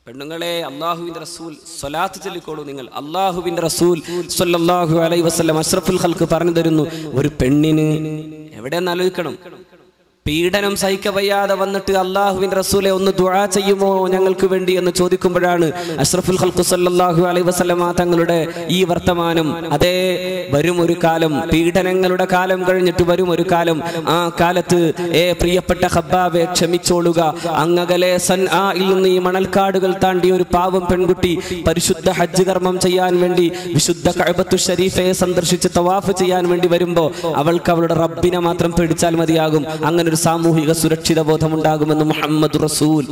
പെണ്ണുങ്ങളെ അല്ലാഹുവിന്റെ റസൂൽ സ്വലാത്ത് ചൊല്ലിക്കോളൂ. നിങ്ങൾ അല്ലാഹുവിന്റെ റസൂൽ സ്വല്ലല്ലാഹു അലൈഹി വസല്ലം അഷ്റഫുൽ ഖൽഖ് പറഞ്ഞു തരുന്നു, ഒരു പെണ്ണിന് എവിടെയെന്ന് ആലോചിക്കണം, പീഡനം സഹിക്കവയ്യാതെ വന്നിട്ട് അല്ലാഹുവിന്റെ റസൂലെ ഒന്ന് ദുആ ചെയ്യുമോ ഞങ്ങൾക്ക് വേണ്ടി എന്ന് ചോദിക്കുമ്പോഴാണ് അഷ്റഫുൽ ഖൽഖ് സല്ലല്ലാഹു അലൈഹി വസല്ലം തങ്ങളുടെ ഈ വർത്തമാനം, അതേ വരും ഒരു കാലം, പീഡനങ്ങളുടെ കാലം കഴിഞ്ഞിട്ട് വരും ഒരു കാലം, ആ കാലത്ത് പ്രിയപ്പെട്ട ഖബ്ബാബെ ക്ഷമിച്ചോളുക, അങ്ങകലെ സൻആയിൽ നിന്ന് ഈ മണൽക്കാടുകൾ താണ്ടി ഒരു പാവം പെൺകുട്ടി പരിശുദ്ധ ഹജ്ജ് കർമ്മം ചെയ്യാൻ വേണ്ടി വിശുദ്ധ കഅബത്തു ഷരീഫയെ സന്ദർശിച്ച് തവാഫ് ചെയ്യാൻ വേണ്ടി വരുമ്പോൾ അവൾക്ക് അവളുടെ റബ്ബിനെ മാത്രം പേടിച്ചാൽ മതിയാകും. അങ്ങനെ ഒരു സാമൂഹിക സുരക്ഷിത ബോധമുണ്ടാകുമെന്ന് മുഹമ്മദ് റസൂൽ.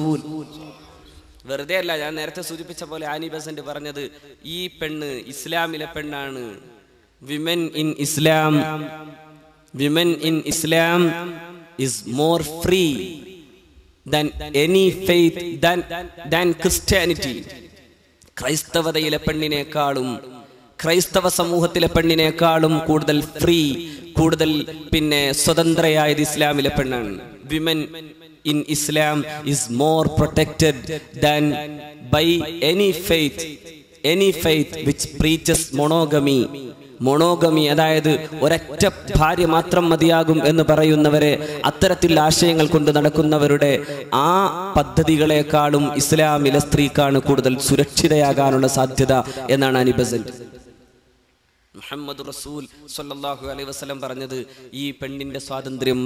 വെറുതെ അല്ല, ഞാൻ നേരത്തെ സൂചിപ്പിച്ച പോലെ ആനി ബസന്റ് പറഞ്ഞത്, ഈ പെണ്ണ് ഇസ്ലാമിലെ പെണ്ണാണ്. Women in Islam is more free than any faith than Christianity. ക്രൈസ്തവതയിലെ പെണ്ണിനേക്കാളും ക്രൈസ്തവ സമൂഹത്തിലെ പെണ്ണിനേക്കാളും കൂടുതൽ ഫ്രീ, കൂടുതൽ സ്വതന്ത്രയായത് ഇസ്ലാമിലെ പെണ്ണാണ്. Women in Islam is more protected than by any faith which preaches monogamy, അതായത് ഒരൊറ്റ ഭാര്യ മാത്രം മതിയാകും എന്ന് പറയുന്നവരെ, അത്തരത്തിൽ ആശയങ്ങൾ കൊണ്ട് നടക്കുന്നവരുടെ ആ പദ്ധതികളെക്കാളും ഇസ്ലാമിലെ സ്ത്രീക്കാണ് കൂടുതൽ സുരക്ഷിതയാകാനുള്ള സാധ്യത എന്നാണ് അനിബസന്റ്. മുഹമ്മദ് റസൂൽ സ്വല്ലല്ലാഹു അലൈഹി വസല്ലം പറഞ്ഞത്, ഈ പെണ്ണിന്റെ സ്വാതന്ത്ര്യം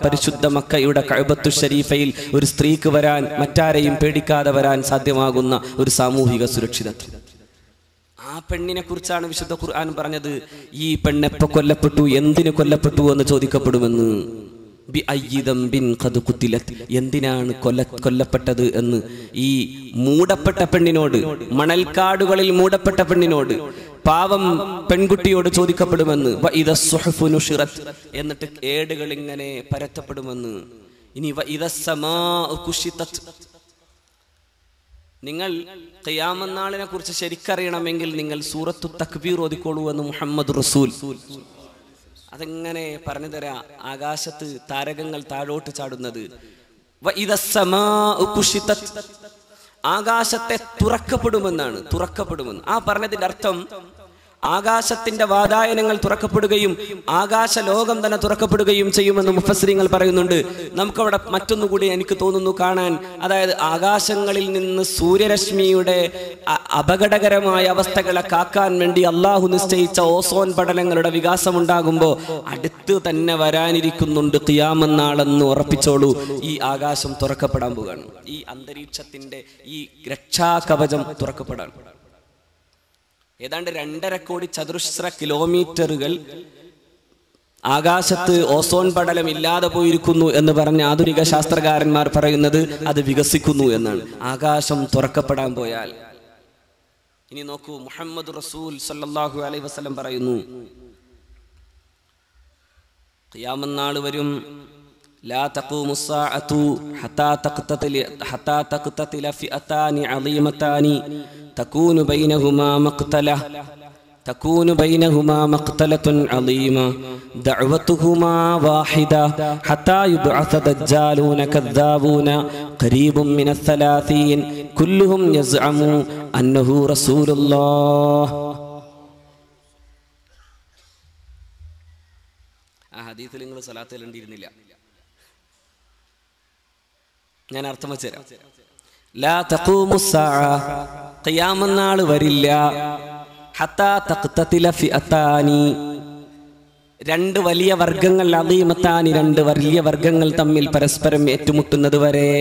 പരിശുദ്ധ മക്കയുടെ കഅബത്തു ഷരീഫയിൽ ഒരു സ്ത്രീക്ക് വരാൻ, മറ്റാരെയും പേടിക്കാതെ വരാൻ സാധ്യമാകുന്ന ഒരു സാമൂഹിക സുരക്ഷിതത്വം. ആ പെണ്ണിനെ കുറിച്ചാണ് വിശുദ്ധ ഖുർആൻ പറഞ്ഞത്, ഈ പെണ്ണെപ്പോ കൊല്ലപ്പെട്ടു, എന്തിനു കൊല്ലപ്പെട്ടു എന്ന് ചോദിക്കപ്പെടുമെന്ന്. എന്തിനാണ് കൊല്ലപ്പെട്ടത് എന്ന് ഈ മൂടപ്പെട്ട പെണ്ണിനോട്, മണൽക്കാടുകളിൽ മൂടപ്പെട്ട പെണ്ണിനോട്, പാവം പെൺകുട്ടിയോട് ചോദിക്കപ്പെടുമെന്ന്. എന്നിട്ട് ഏടുകൾ ഇങ്ങനെ പരത്തപ്പെടുമെന്ന്. ഇനി നിങ്ങൾ ഖിയാമത്ത് നാളിനെ കുറിച്ച് ശരിക്കറിയണമെങ്കിൽ നിങ്ങൾ സൂറത്തു തക്ബീർ ഓതിക്കോളൂ എന്ന് മുഹമ്മദ് റസൂൽ. അതെങ്ങനെ പറഞ്ഞു തരാ, ആകാശത്ത് താരകങ്ങൾ താഴോട്ട് ചാടുന്നത്, ആകാശത്തെ തുറക്കപ്പെടുമെന്നാണ്. ആ പറഞ്ഞതിന്റെ അർത്ഥം ആകാശത്തിന്റെ വാതായനങ്ങൾ തുറക്കപ്പെടുകയും ആകാശ ലോകം തന്നെ തുറക്കപ്പെടുകയും ചെയ്യുമെന്ന് മുഫസ്സിരിങ്ങൾ പറയുന്നുണ്ട്. നമുക്കവിടെ മറ്റൊന്നുകൂടി എനിക്ക് തോന്നുന്നു കാണാൻ, അതായത് ആകാശങ്ങളിൽ നിന്ന് സൂര്യരശ്മിയുടെ അപകടകരമായ അവസ്ഥകളെ കാക്കാൻ വേണ്ടി അള്ളാഹു നിശ്ചയിച്ച ഓസോൺ പടലങ്ങളുടെ വികാസം ഉണ്ടാകുമ്പോൾ അടുത്ത് തന്നെ വരാനിരിക്കുന്നുണ്ട് ഖിയാമത്ത് നാളെന്ന് ഉറപ്പിച്ചോളൂ. ഈ ആകാശം തുറക്കപ്പെടാൻ പോവുകയാണ്. ഈ അന്തരീക്ഷത്തിന്റെ ഈ രക്ഷാകവചം തുറക്കപ്പെടാൻ ഏതാണ്ട് 2.5 കോടി ചതുരശ്ര കിലോമീറ്ററുകൾ ആകാശത്ത് ഓസോൺ പടലം ഇല്ലാതെ പോയിരിക്കുന്നു എന്ന് പറഞ്ഞ ആധുനിക ശാസ്ത്രകാരന്മാർ പറയുന്നത് അത് വികസിക്കുന്നു എന്നാണ്. ആകാശം തുറക്കപ്പെടാൻ പോയാൽ ഇനി നോക്കൂ, മുഹമ്മദ് റസൂൽ സല്ലല്ലാഹു അലൈഹി വസല്ലം പറയുന്നു, ഖിയാമത്ത് നാൾ വരും, ലാ തഖൂമു സ്സാഅതു ഹത്താ തഖ്തതില ഫിഅതാനി അളീമതാനി തകൂനു ബൈനഹുമാ മഖ്തലത്തുൻ അളീമ ദഅവതുഹുമാ വാഹിദ ഹത്താ യുബ്അസ ദജ്ജാലൂന കദ്ദാബൂന ഖരീബും മിനസ് സലാസീൻ കുല്ലുഹും യസ്അമു അന്നഹു റസൂലുള്ളാഹ്. ആ ഹദീസിൽ നിങ്ങൾ സ്വലാത്ത് ചൊല്ലേണ്ടിയിരുന്നില്ല, ഞാൻ അർത്ഥം വെച്ചുതരാം. ലാ തഖൂമു സ്സാഅ, ഖിയാമത്ത് നാൾ വരില്ല, ഹത്താ തഖ്തതില ഫിഅതാനി, 2 വലിയ വർഗങ്ങൾ, അളീമത്താനി 2 വലിയ വർഗങ്ങൾ തമ്മിൽ പരസ്പരം ഏറ്റുമുട്ടുന്നത് വരെ,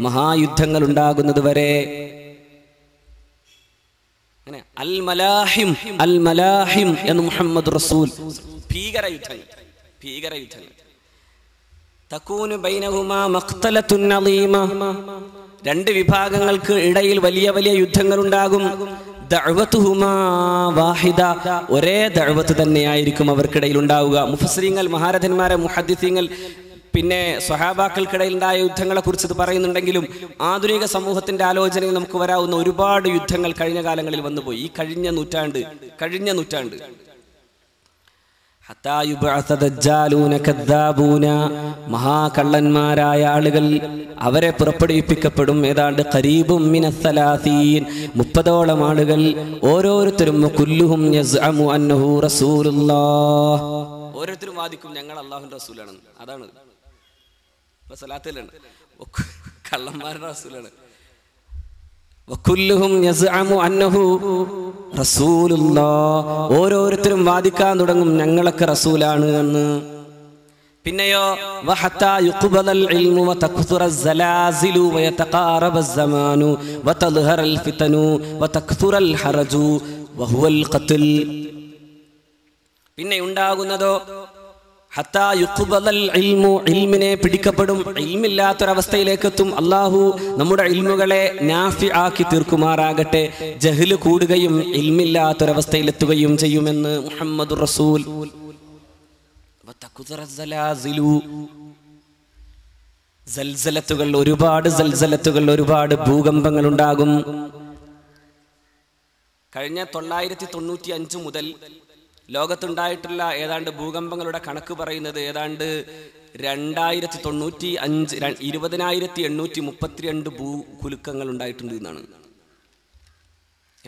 മഹായുദ്ധങ്ങൾ ഉണ്ടാകുന്നത് വരെ. അങ്ങനെ അൽ മലാഹിം എന്ന് മുഹമ്മദ് റസൂൽ, ഭീകരയുദ്ധങ്ങൾ. തകൂനു ബൈനഹുമാ മഖ്തലത്തുൻ അളീമ, 2 വിഭാഗങ്ങൾക്ക് ഇടയിൽ വലിയ വലിയ യുദ്ധങ്ങൾ ഉണ്ടാകും. ദഅവതുഹുമാ വാഹിദ, ഒരേ ദഅവത്ത് തന്നെയായിരിക്കും അവർക്കിടയിൽ ഉണ്ടാവുക. മുഫസ്സിരീങ്ങൾ, മഹാരഥന്മാരെ മുഹദ്ദിസീങ്ങൾ സ്വഹാബാക്കൾക്കിടയിൽ ഉണ്ടായ യുദ്ധങ്ങളെ കുറിച്ച് ഇത് പറയുന്നുണ്ടെങ്കിലും ആധുനിക സമൂഹത്തിന്റെ ആലോചനയിൽ നമുക്ക് വരാവുന്ന ഒരുപാട് യുദ്ധങ്ങൾ കഴിഞ്ഞ കാലങ്ങളിൽ വന്നുപോയി. ഈ കഴിഞ്ഞ നൂറ്റാണ്ട് ഹത്താ യുബ്അസ ദജ്ജാലൂന കദ്ദാബൂന, മഹാകള്ളന്മാരായ ആളുകൾ അവരെ പുറപ്പെടുവിപ്പിക്കപ്പെടും. ഏതാണ്ട് ഖരീബും മിനസ് സലാസീൻ, 30ഓളം ആളുകൾ. ഓരോരുത്തരും കുല്ലുഹും യസ്അമു അന്നഹു റസൂലുള്ളാഹ്, ഓരോരുത്തരും വാദിക്കും ഞങ്ങൾ അല്ലാഹുവിന്റെ റസൂലാണ്. അതാണ് സലാത്തിലാണ് കള്ളന്മാരുടെ റസൂലാണ്. വകുല്ലുഹും യസ്അമു അന്നഹു റസൂലുള്ളാഹ്, ഓരോരുത്തരും വാദിക്കാൻ തുടങ്ങും ഞങ്ങളൊക്കെ റസൂലാണ് എന്ന്. പിന്നെയോ വഹത്താ യുഖ്ബലൽ ഇൽമു വതക്സുറൽ സലാസിലു വയതഖാറബൽ സമാനു വതദ്ഹറൽ ഫിതനു വതക്സുറൽ ഹറജു വഹുവൽ ഖത്ൽ. പിന്നെ ഉണ്ടാകുന്നതോ ഹത്താ യുഖ്ബലൽ ഇൽമു, ഇൽമിനെ പിടിക്കപ്പെടും, ഇൽമില്ലാത്തൊരവസ്ഥയിലേക്ക് എത്തും. അള്ളാഹു നമ്മുടെ ഇൽമുകളെ നാഫി ആക്കി തീർക്കുമാറാകട്ടെ. ജഹ്ല് കൂടുകയും ഇൽമില്ലാത്തൊരവസ്ഥയിലെത്തുകയും ചെയ്യുമെന്ന് മുഹമ്മദുർ റസൂൽ. സൽസലത്തുകൾ, ഒരുപാട് സൽസലത്തുകൾ, ഒരുപാട് ഭൂകമ്പങ്ങൾ ഉണ്ടാകും. കഴിഞ്ഞ 995 മുതൽ ലോകത്തുണ്ടായിട്ടുള്ള ഏതാണ്ട് ഭൂകമ്പങ്ങളുടെ കണക്ക് പറയുന്നത് ഏതാണ്ട് 20,832 ഭൂകുലുക്കങ്ങൾ ഉണ്ടായിട്ടുണ്ട് എന്നാണ്.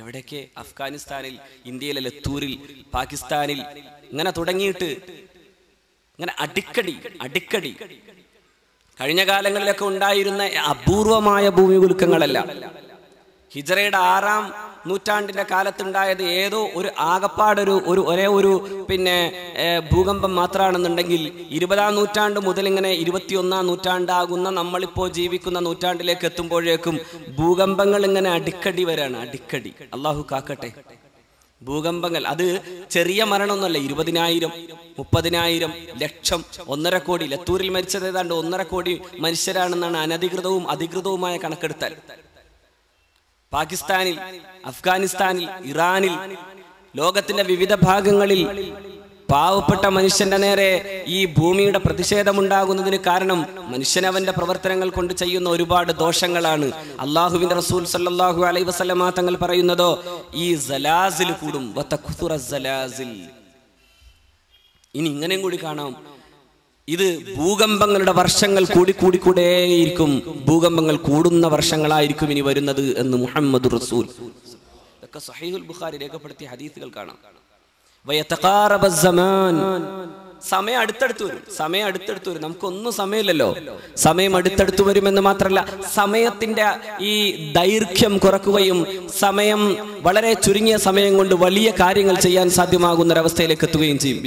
എവിടെയൊക്കെ? അഫ്ഗാനിസ്ഥാനിൽ, ഇന്ത്യയിലെ ലത്തൂരിൽ, പാകിസ്ഥാനിൽ, ഇങ്ങനെ തുടങ്ങിയിട്ട് ഇങ്ങനെ അടിക്കടി കഴിഞ്ഞ കാലങ്ങളിലൊക്കെ ഉണ്ടായിരുന്ന അപൂർവമായ ഭൂമികുലുക്കങ്ങളല്ല. ഹിജ്റയുടെ 6-ാം നൂറ്റാണ്ടിന്റെ കാലത്തുണ്ടായത് ഏതോ ഒരു ആകപ്പാടൊരു ഒരേ ഒരു ഭൂകമ്പം മാത്രമാണെന്നുണ്ടെങ്കിൽ 20-ാം നൂറ്റാണ്ട് മുതൽ ഇങ്ങനെ 21-ാം നൂറ്റാണ്ടാകുന്ന നമ്മളിപ്പോൾ ജീവിക്കുന്ന നൂറ്റാണ്ടിലേക്ക് എത്തുമ്പോഴേക്കും ഭൂകമ്പങ്ങൾ ഇങ്ങനെ അടിക്കടി വരാണ്. അടിക്കടി. അള്ളാഹു കാക്കട്ടെ. ഭൂകമ്പങ്ങൾ അത് ചെറിയ മരണമൊന്നുമല്ല. 20,000, 30,000, ലക്ഷം, 1.5 കോടി. ലത്തൂരിൽ മരിച്ചത് ഏതാണ്ട് 1.5 കോടി മനുഷ്യരാണെന്നാണ് അനധികൃതവും അധികൃതവുമായ കണക്കെടുത്താൽ. പാകിസ്ഥാനിൽ, അഫ്ഗാനിസ്ഥാനിൽ, ഇറാനിൽ, ലോകത്തിന്റെ വിവിധ ഭാഗങ്ങളിൽ പാവപ്പെട്ട മനുഷ്യന്റെ നേരെ ഈ ഭൂമിയുടെ പ്രതിഷേധമുണ്ടാകുന്നതിന് കാരണം മനുഷ്യനവന്റെ പ്രവർത്തനങ്ങൾ കൊണ്ട് ചെയ്യുന്ന ഒരുപാട് ദോഷങ്ങളാണ്. അള്ളാഹുവിന്റെ റസൂൽ സല്ലല്ലാഹു അലൈഹി വസല്ലമ തങ്ങൾ പറയുന്നതോ ഈ സലാസിൽ കൂടും. ഇനി ഇങ്ങനെയും കൂടി കാണാം. ഇത് ഭൂകമ്പങ്ങളുടെ വർഷങ്ങൾ കൂടിക്കൂടിക്കൂടേയിരിക്കും. ഭൂകമ്പങ്ങൾ കൂടുന്ന വർഷങ്ങളായിരിക്കും ഇനി വരുന്നത് എന്ന് മുഹമ്മദ് റസൂൽ. ഇതൊക്കെ സഹീഹുൽ ബുഖാരി രേഖപ്പെടുത്തിയ ഹദീസുകൾ കാണാം. സമയം അടുത്തടുത്ത് വരും. നമുക്കൊന്നും സമയമില്ലല്ലോ. സമയം അടുത്തടുത്ത് വരുമെന്ന് മാത്രമല്ല, സമയത്തിന്റെ ഈ ദൈർഘ്യം കുറക്കുകയും സമയം വളരെ ചുരുങ്ങിയ സമയം കൊണ്ട് വലിയ കാര്യങ്ങൾ ചെയ്യാൻ സാധ്യമാകുന്ന ഒരവസ്ഥയിലേക്ക് എത്തുകയും ചെയ്യും.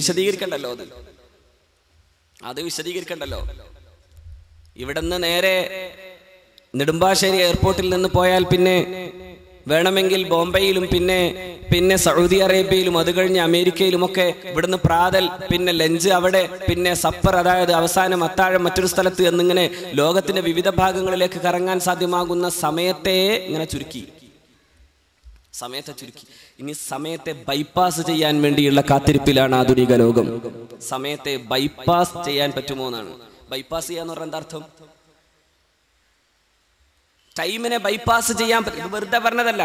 അത് വിശദീകരിക്കണ്ടല്ലോ. ഇവിടുന്ന് നേരെ നെടുമ്പാശ്ശേരി എയർപോർട്ടിൽ നിന്ന് പോയാൽ പിന്നെ വേണമെങ്കിൽ ബോംബെയിലും പിന്നെ സൗദി അറേബ്യയിലും അത് കഴിഞ്ഞ് അമേരിക്കയിലുമൊക്കെ ഇവിടുന്ന് പ്രാതൽ, പിന്നെ ലഞ്ച് അവിടെ, പിന്നെ സപ്പർ, അതായത് അവസാനം അത്താഴം മറ്റൊരു സ്ഥലത്ത് എന്നിങ്ങനെ ലോകത്തിന്റെ വിവിധ ഭാഗങ്ങളിലേക്ക് കറങ്ങാൻ സാധ്യമാകുന്ന സമയത്തെ ഇങ്ങനെ ചുരുക്കി. ഇനി സമയത്തെ ബൈപ്പാസ് ചെയ്യാൻ വേണ്ടിയുള്ള കാത്തിരിപ്പിലാണ് ആധുനിക ലോകം. സമയത്തെ ബൈപ്പാസ് ചെയ്യാൻ പറ്റുമോ എന്നാണ്. ബൈപ്പാസ് ചെയ്യാന്ന് പറഞ്ഞാൽ എന്താ അർത്ഥം? ടൈമിനെ ബൈപ്പാസ് ചെയ്യാൻ പറ്റും. വെറുതെ പറഞ്ഞതല്ല.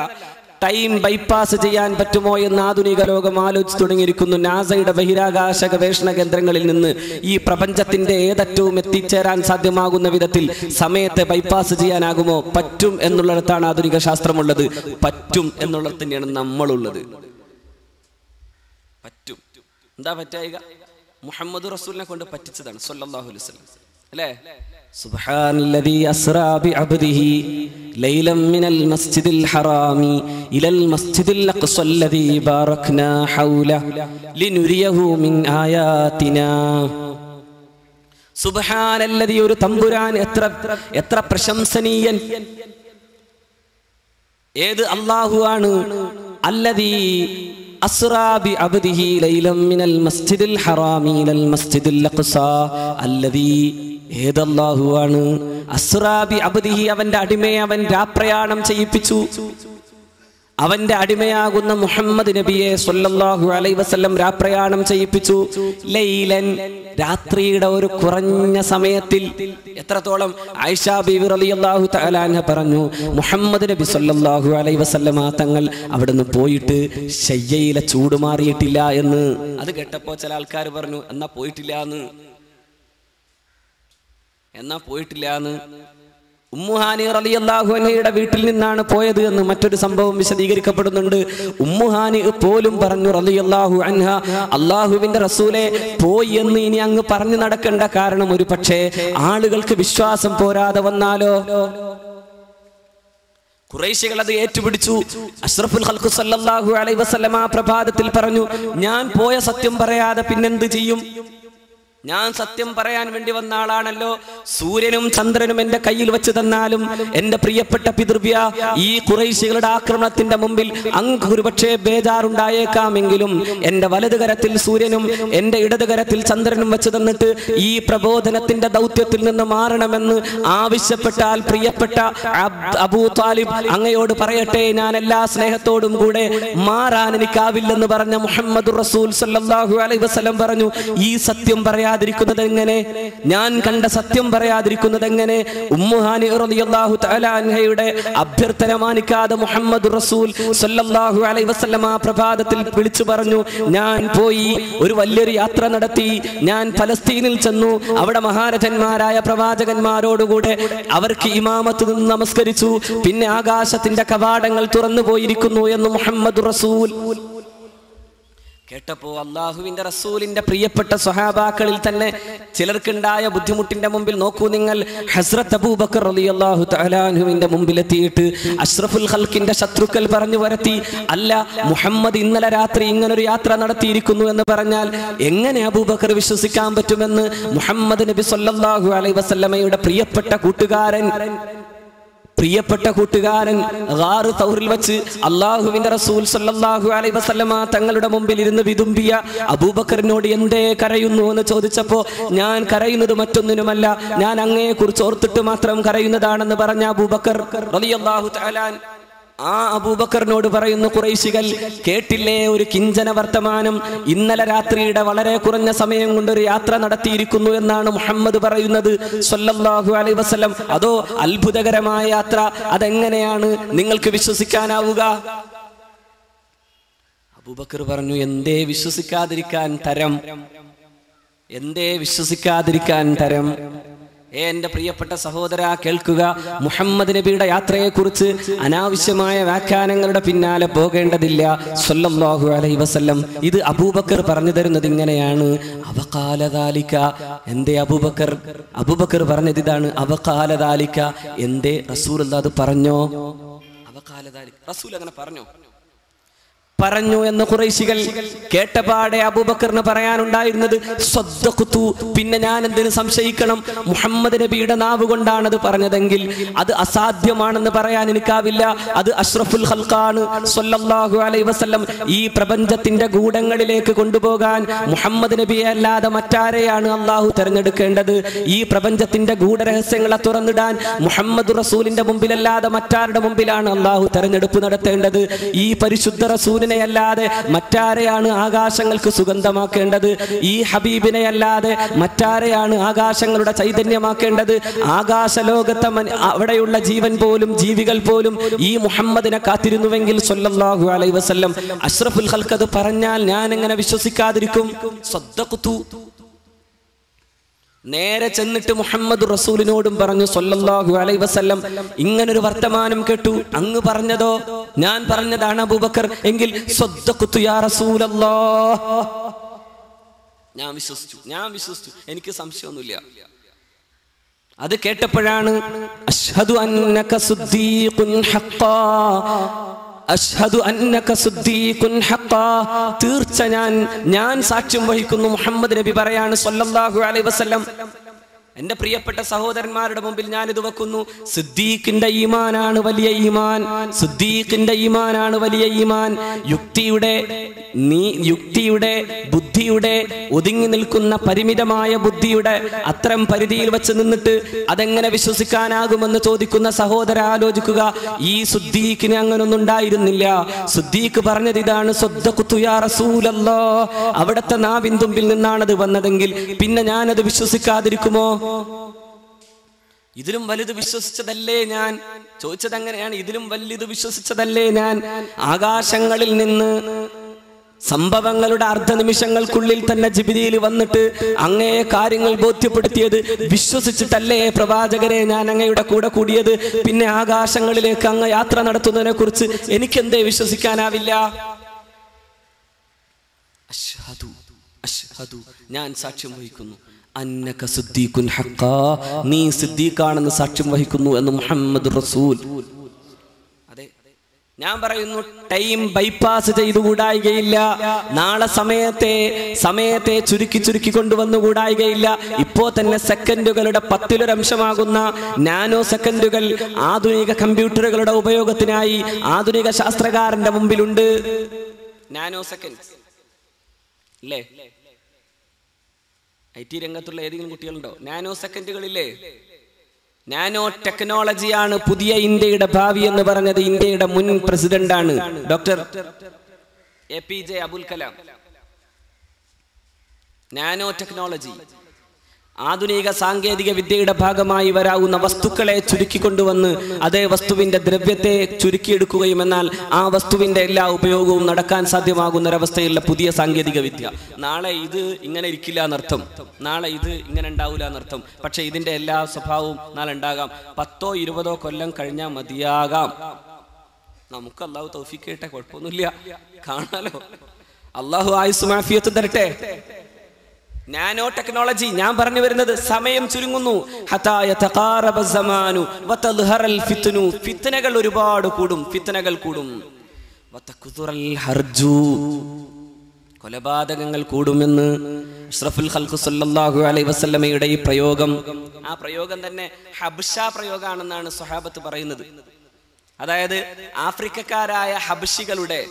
ടൈം ബൈപ്പാസ് ചെയ്യാൻ പറ്റുമോ എന്ന് ആധുനിക ലോകം ആലോചിച്ച് തുടങ്ങിയിരിക്കുന്നു. നാസയുടെ ബഹിരാകാശ ഗവേഷണ കേന്ദ്രങ്ങളിൽ നിന്ന് ഈ പ്രപഞ്ചത്തിന്റെ ഏതറ്റവും എത്തിച്ചേരാൻ സാധ്യമാകുന്ന വിധത്തിൽ സമയത്തെ ബൈപ്പാസ് ചെയ്യാനാകുമോ? പറ്റും എന്നുള്ളിടത്താണ് ആധുനിക ശാസ്ത്രമുള്ളത്. പറ്റും എന്നുള്ളത് തന്നെയാണ് നമ്മളുള്ളത്. പറ്റും. എന്താ പറ്റുക? മുഹമ്മദ് റസൂലിനെ കൊണ്ട് പറ്റിച്ചതാണ് സ്വല്ലല്ലാഹു അലൈഹി വസല്ലം. അല്ലേ? സുബ്ഹാനല്ലദീ അസ്റാ ബിഅബ്ദിഹി ലൈലൻ മിനൽ മസ്ജിദിൽ ഹറാമി ഇലൽ മസ്ജിദിൽ അഖ്സല്ലദീ ബാറക്നാ ഹൗലഹു ലിനുരിയഹു മിൻ ആയാതിനാ. സുബ്ഹാനല്ലദീ, ഒരു തമ്പുരാൻ എത്ര പ്രശംസനീയൻ. ഏത് അല്ലാഹു ആണ്? അല്ലദീ അസ്റാ ബിഅബ്ദിഹി ലൈലൻ മിനൽ മസ്ജിദിൽ ഹറാമി ഇലൽ മസ്ജിദിൽ അഖ്സാ. അല്ലദീ, ഏതല്ലാഹുവാണ്? അസ്റാ ബിഅബ്ദിഹി, അവന്റെ അടിമയെ അവൻ രാപ്രയാണം ചെയ്യിപ്പിച്ചു. അവന്റെ അടിമയാകുന്ന മുഹമ്മദ് നബിയെ സ്വല്ലല്ലാഹു അലൈഹി വസല്ലം രാപ്രയാണം ചെയ്യിപ്പിച്ചു. ലൈലൻ, രാത്രിയുടെ ഒരു കുറഞ്ഞ സമയത്തിൽ. എത്രത്തോളം? ആയിഷ ബീവി റളിയല്ലാഹു തആല അൻഹ പറഞ്ഞു, മുഹമ്മദ് നബി സ്വല്ലല്ലാഹു അലൈഹി വസല്ലം തങ്ങൾ അവിടുന്ന് പോയിട്ട് ശയ്യയിലെ ചൂട് മാറിയിട്ടില്ല എന്ന്. അത് കേട്ടപ്പോ ചില ആൾക്കാർ പറഞ്ഞു, എന്നാ പോയിട്ടില്ല എന്ന്. ഉമ്മുഹാനി റളിയല്ലാഹു അൻഹയുടെ വീട്ടിൽ നിന്നാണ് പോയത് എന്ന് മറ്റൊരു സംഭവം വിശദീകരിക്കപ്പെടുന്നുണ്ട്. ഉമ്മുഹാനി പോലും പറഞ്ഞു റളിയല്ലാഹു അൻഹ, അല്ലാഹുവിന്റെ റസൂലെ പോയി എന്ന് ഇനി അങ്ങ് പറഞ്ഞു നടക്കേണ്ട, കാരണം ഒരു പക്ഷേ ആളുകൾക്ക് വിശ്വാസം പോരാതെ വന്നാലോ. ഖുറൈശികൾ അത് ഏറ്റുപിടിച്ചു. അഷ്റഫുൽ ഖൽഖ് സല്ലല്ലാഹു അലൈഹി വസല്ലം ആ പ്രഭാതത്തിൽ പറഞ്ഞു, ഞാൻ പോയ സത്യം പറയാതെ പിന്നെന്ത് ചെയ്യും? ഞാൻ സത്യം പറയാൻ വേണ്ടി വന്ന ആളാണല്ലോ. സൂര്യനും ചന്ദ്രനും എന്റെ കയ്യിൽ വെച്ച് തന്നാലും എന്റെ പ്രിയപ്പെട്ട പിതൃവ്യ, ഈ ഖുറൈശികളുടെ ആക്രമണത്തിന്റെ മുമ്പിൽ അങ്ങ് ഒരുപക്ഷെ ബേജാറുണ്ടായേക്കാമെങ്കിലും എന്റെ വലതുകരത്തിൽ സൂര്യനും എന്റെ ഇടതുകരത്തിൽ ചന്ദ്രനും വെച്ച് തന്നിട്ട് ഈ പ്രബോധനത്തിന്റെ ദൗത്യത്തിൽ നിന്ന് മാറണമെന്ന് ആവശ്യപ്പെട്ടാൽ പ്രിയപ്പെട്ട അബൂ താലിബ് അങ്ങയോട് പറയട്ടെ, ഞാൻ എല്ലാ സ്നേഹത്തോടും കൂടെ മാറാൻ എനിക്കാവില്ലെന്ന് പറഞ്ഞ മുഹമ്മദുർ റസൂൽ സല്ലല്ലാഹു അലൈഹി വസല്ലം പറഞ്ഞു, ഈ സത്യം പറയാതിരിക്കുന്നത് എങ്ങനെ? ഞാൻ കണ്ട സത്യം പറയാതിരിക്കുന്നത് എങ്ങനെ? ഉമ്മുഹാനി റളിയല്ലാഹു തആല അൻഹയുടെ അഭ്യർത്ഥന മാനിക്കാതെ മുഹമ്മദുർ റസൂൽ സല്ലല്ലാഹു അലൈഹി വസല്ലം ആ പ്രഭാതത്തിൽ വിളിച്ചു പറഞ്ഞു, ഞാൻ പോയി ഒരു വലിയൊരു യാത്ര നടത്തി. ഞാൻ ഫലസ്തീനിൽ ചെന്നു. അവിടെ മഹാരഥന്മാരായ പ്രവാചകന്മാരോടുകൂടെ അവർക്ക് ഇമാമത്ത് നിന്ന് നമസ്കരിച്ചു. പിന്നെ ആകാശത്തിന്റെ കവാടങ്ങൾ തുറന്നു പോയിരിക്കുന്നു എന്ന് മുഹമ്മദുർ റസൂൽ കേട്ടപ്പോ അള്ളാഹുവിന്റെ റസൂലിന്റെ പ്രിയപ്പെട്ട സ്വഹാബാക്കളിൽ തന്നെ ചിലർക്കുണ്ടായ ബുദ്ധിമുട്ടിന്റെ മുമ്പിൽ നോക്കൂ നിങ്ങൾ. ഹസ്രത്ത് അബൂബക്കർ റളിയല്ലാഹു തആല അൻഹുവിന്റെ മുമ്പിലെത്തിയിട്ട് അഷ്റഫുൽ ഖൽഖിന്റെ ശത്രുക്കൾ പറഞ്ഞു വരത്തി, അല്ല മുഹമ്മദ് ഇന്നലെ രാത്രി ഇങ്ങനൊരു യാത്ര നടത്തിയിരിക്കുന്നു എന്ന് പറഞ്ഞാൽ എങ്ങനെ അബൂബക്കർ വിശ്വസിക്കാൻ പറ്റുമെന്ന് മുഹമ്മദ് നബി സല്ലല്ലാഹു അലൈഹി വസല്ലമയുടെ പ്രിയപ്പെട്ട കൂട്ടുകാരൻ ഗാർ തൗറിൽ വെച്ച് അല്ലാഹുവിന്റെ റസൂൽ സല്ലല്ലാഹു അലൈഹി വസല്ലമ തങ്ങളുടെ മുമ്പിൽ ഇരുന്ന് വിതുമ്പിയ അബൂബക്കറിനോട് എന്തേ കരയുന്നു എന്ന് ചോദിച്ചപ്പോ, ഞാൻ കരയുന്നത് മറ്റൊന്നിനുമല്ല, ഞാൻ അങ്ങയെ കുറിച്ച് ഓർത്തിട്ട് മാത്രം കരയുന്നതാണെന്ന് പറഞ്ഞ അബൂബക്കർ റളിയല്ലാഹു തആല ആ അബൂബക്കറിനോട് പറയുന്നു ഖുറൈശികൾ, കേട്ടില്ലേ ഒരു കിഞ്ചന വർത്തമാനം? ഇന്നലെ രാത്രിയുടെ വളരെ കുറഞ്ഞ സമയം കൊണ്ട് ഒരു യാത്ര നടത്തിയിരിക്കുന്നു എന്നാണ് മുഹമ്മദ് പറയുന്നത് സ്വല്ലല്ലാഹു അലൈഹി വസല്ലം. അതോ അത്ഭുതകരമായ യാത്ര, അതെങ്ങനെയാണ് നിങ്ങൾക്ക് വിശ്വസിക്കാനാവുക? അബൂബക്കർ പറഞ്ഞു, എന്തേ വിശ്വസിക്കാതിരിക്കാൻ തരം? എന്റെ പ്രിയപ്പെട്ട സഹോദര കേൾക്കുക, മുഹമ്മദ് നബിയുടെ യാത്രയെക്കുറിച്ച് അനാവശ്യമായ വ്യാഖ്യാനങ്ങളുടെ പിന്നാലെ പോകേണ്ടതില്ല സ്വല്ലല്ലാഹു അലൈഹി വസല്ലം. ഇത് അബൂബക്കർ പറഞ്ഞു തരുന്നത് ഇങ്ങനെയാണ്. അവഖാലദാലിക, എന്തേ അബൂബക്കർ പറഞ്ഞത് ഇതാണ്. അവഖാലദാലിക, എന്തേ റസൂലുള്ളാഹി അത് പറഞ്ഞോ? അവഖാലദാലിക, റസൂൽ അങ്ങനെ പറഞ്ഞു എന്ന് ഖുറൈശികൾ കേട്ടപാടെ അബൂബക്കറിന് പറയാനുണ്ടായിരുന്നത് സ്വദ്ദഖ്തു, പിന്നെ ഞാൻ എന്തിനു സംശയിക്കണം? മുഹമ്മദ് നബിയുടെ നാവ് കൊണ്ടാണ് അത് പറഞ്ഞതെങ്കിൽ അത് അസാധ്യമാണെന്ന് പറയാൻ എനിക്കാവില്ല. അത് അഷ്റഫുൽ ഖൽഖാണ് സ്വല്ലല്ലാഹു അലൈഹി വസല്ലം. ഈ പ്രപഞ്ചത്തിന്റെ ഗൂഢങ്ങളിലേക്ക് കൊണ്ടുപോകാൻ മുഹമ്മദ് നബിയെ അല്ലാതെ മറ്റാരെയാണ് അള്ളാഹു തെരഞ്ഞെടുക്കേണ്ടത്? ഈ പ്രപഞ്ചത്തിന്റെ ഗൂഢരഹസ്യങ്ങളെ തുറന്നിടാൻ മുഹമ്മദ് റസൂലിന്റെ മുമ്പിലല്ലാതെ മറ്റാരുടെ മുമ്പിലാണ് അള്ളാഹു തെരഞ്ഞെടുപ്പ് നടത്തേണ്ടത്? ഈ പരിശുദ്ധ റസൂലിനെ അല്ലാതെ മറ്റാരെയാണ് ആകാശങ്ങൾക്ക് സുഗന്ധമാക്കേണ്ടത്? ഈ ഹബീബിനെ അല്ലാതെ മറ്റാരെയാണ് ആകാശങ്ങളുടെ ചൈതന്യമാക്കേണ്ടത്? ആകാശലോകത്തെ അവിടെയുള്ള ജീവൻ പോലും ജീവികൾ പോലും ഈ മുഹമ്മദിനെ കാത്തിരുന്നുവെങ്കിൽ സ്വല്ലല്ലാഹു അലൈഹി വസല്ലം അഷ്റഫുൽ ഖൽഖ് അത് പറഞ്ഞാൽ ഞാൻ എങ്ങനെ വിശ്വസിക്കാതിരിക്കും? സ്വദ്ദഖ്തു. നേരെ ചെന്നിട്ട് മുഹമ്മദ് റസൂലിനോടും പറഞ്ഞു സ്വല്ലല്ലാഹു അലൈഹി വസല്ലം, ഇങ്ങനൊരു വർത്തമാനം കേട്ടു, അങ്ങ് പറഞ്ഞതോ? ഞാൻ പറഞ്ഞതാണ് അബൂബക്കർ. എങ്കിൽ സ്വദ്ദഖ്തു യാ റസൂലല്ലാഹ്, ഞാൻ വിശ്വസിച്ചു, എനിക്ക് സംശയമൊന്നുമില്ല. അത് കേട്ടപ്പോഴാണ് അഷ്ഹദു അന്നക സുദ്ദീഖുൻ ഹഖ്ഖാ, അഷ്ഹദു അന്നക സുദ്ദീഖുൻ ഹഖ്ഖാ, തീർച്ച ഞാൻ സാക്ഷ്യം വഹിക്കുന്നു. മുഹമ്മദ് നബി പറയാണ് സ്വല്ലല്ലാഹു അലൈഹി വസല്ലം, എന്റെ പ്രിയപ്പെട്ട സഹോദരന്മാരുടെ മുമ്പിൽ ഞാൻ ഇത് വെക്കുന്നു. സിദ്ദീഖിന്റെ ഈമാനാണ് വലിയ ഈമാൻ. യുക്തിയുടെ ബുദ്ധി ബുദ്ധിയുടെ ഒതുങ്ങി നിൽക്കുന്ന പരിമിതമായ ബുദ്ധിയുടെ അത്തരം പരിധിയിൽ വെച്ച് നിന്നിട്ട് അതെങ്ങനെ വിശ്വസിക്കാനാകുമെന്ന് ചോദിക്കുന്ന സഹോദര ആലോചിക്കുക. ഈ സുദ്ദീഖിന് അങ്ങനൊന്നും ഉണ്ടായിരുന്നില്ല. സുദ്ദീഖ് പറഞ്ഞത് ഇതാണ്, സ്വദ്ദഖ്തു യാ റസൂലല്ലാഹ്, അവിടുത്തെ നാവിൻ തുമ്പിൽ നിന്നാണത് വന്നതെങ്കിൽ പിന്നെ ഞാനത് വിശ്വസിക്കാതിരിക്കുമോ? ഇതിലും വലുത് വിശ്വസിച്ചതല്ലേ ഞാൻ? ചോദിച്ചത് അങ്ങനെയാണ്, ഇതിലും വലുത് വിശ്വസിച്ചതല്ലേ ഞാൻ? ആകാശങ്ങളിൽ നിന്ന് സംഭവങ്ങളുടെ അർദ്ധനിമിഷങ്ങൾക്കുള്ളിൽ തന്നെ ജിബ്രീൽ വന്നിട്ട് അങ്ങയെ കാര്യങ്ങൾ ബോധ്യപ്പെടുത്തിയത് വിശ്വസിച്ചിട്ടല്ലേ പ്രവാചകരെ ഞാൻ അങ്ങയുടെ കൂടെ കൂടിയത്? പിന്നെ ആകാശങ്ങളിലേക്ക് അങ്ങ് യാത്ര നടത്തുന്നതിനെ കുറിച്ച് എനിക്കെന്തേ വിശ്വസിക്കാനാവില്ല? അശ്ഹദു അശ്ഹദു, ഞാൻ സാക്ഷ്യം വഹിക്കുന്നു, അന്നക സിദ്ദീഖുൻ ഹഖ്ഖാ, നീ സിദ്ദീഖാണെന്ന് സാക്ഷ്യം വഹിക്കുന്നു എന്ന് മുഹമ്മദ് റസൂൽ. അതെ, ഞാൻ പറയുന്നു, ടൈം ബൈപ്പാസ് ചെയ്തുകൂടായികയില്ല. നാളെ സമയത്തെ ചുരുക്കി കൊണ്ടുവന്നുകൂടായികയില്ല. ഇപ്പോ തന്നെ സെക്കൻഡുകളുടെ 10-1 നാനോ സെക്കൻഡുകൾ ആധുനിക കമ്പ്യൂട്ടറുകളുടെ ഉപയോഗത്തിനായി ആധുനിക ശാസ്ത്രകാരന്റെ മുമ്പിലുണ്ട്. നാനോ സെക്കൻഡ് അല്ലേ? IT രംഗത്തുള്ള ഏതെങ്കിലും കുട്ടികളുണ്ടോ? നാനോ സെക്കൻഡുകളില്ലേ? നാനോ ടെക്നോളജിയാണ് പുതിയ ഇന്ത്യയുടെ ഭാവി എന്ന് പറഞ്ഞത് ഇന്ത്യയുടെ മുൻ പ്രസിഡന്റാണ് doctor APJ Abul Kalam. Nano technology ആധുനിക സാങ്കേതിക വിദ്യയുടെ ഭാഗമായി വരാവുന്ന വസ്തുക്കളെ ചുരുക്കിക്കൊണ്ടുവന്ന് അതേ വസ്തുവിന്റെ ദ്രവ്യത്തെ ചുരുക്കിയെടുക്കുകയും എന്നാൽ ആ വസ്തുവിന്റെ എല്ലാ ഉപയോഗവും നടക്കാൻ സാധ്യമാകുന്ന ഒരവസ്ഥയിലുള്ള പുതിയ സാങ്കേതിക വിദ്യ. നാളെ ഇത് ഇങ്ങനെ ഇരിക്കില്ല എന്നർത്ഥം, നാളെ ഇത് ഇങ്ങനെ ഉണ്ടാവില്ല എന്നർത്ഥം. പക്ഷെ ഇതിന്റെ എല്ലാ സ്വഭാവവും നാളെ ഉണ്ടാകാം. 10-20 കൊല്ലം കഴിഞ്ഞാൽ മതിയാകാം. നമുക്ക് അള്ളാഹു തൗഫീഖ് ചെയ്യട്ടെ, കുഴപ്പമൊന്നുമില്ല, കാണാലോ. അള്ളാഹു ആയുസ്സും ആഫിയത്തും തരട്ടെ. നാനോ ടെക്നോളജി, ഞാൻ പറഞ്ഞു വരുന്നത് സമയം ചുരുങ്ങുന്നു. ഫിത്നകൾ ഒരുപാട് കൂടും, ഫിത്നകൾ കൂടും. കൊലപാതകങ്ങൾ കൂടുമെന്ന് അഷ്റഫുൽ ഖൽഖ് സല്ലല്ലാഹു അലൈഹി വസല്ലമയുടെ ഈ പ്രയോഗം, ആ പ്രയോഗം തന്നെ ഹബ്ശ പ്രയോഗമാണെന്നാണ് സ്വഹാബത്ത് പറയുന്നത്. അതായത് ആഫ്രിക്കക്കാരായ ഹബ്ശികളുടെ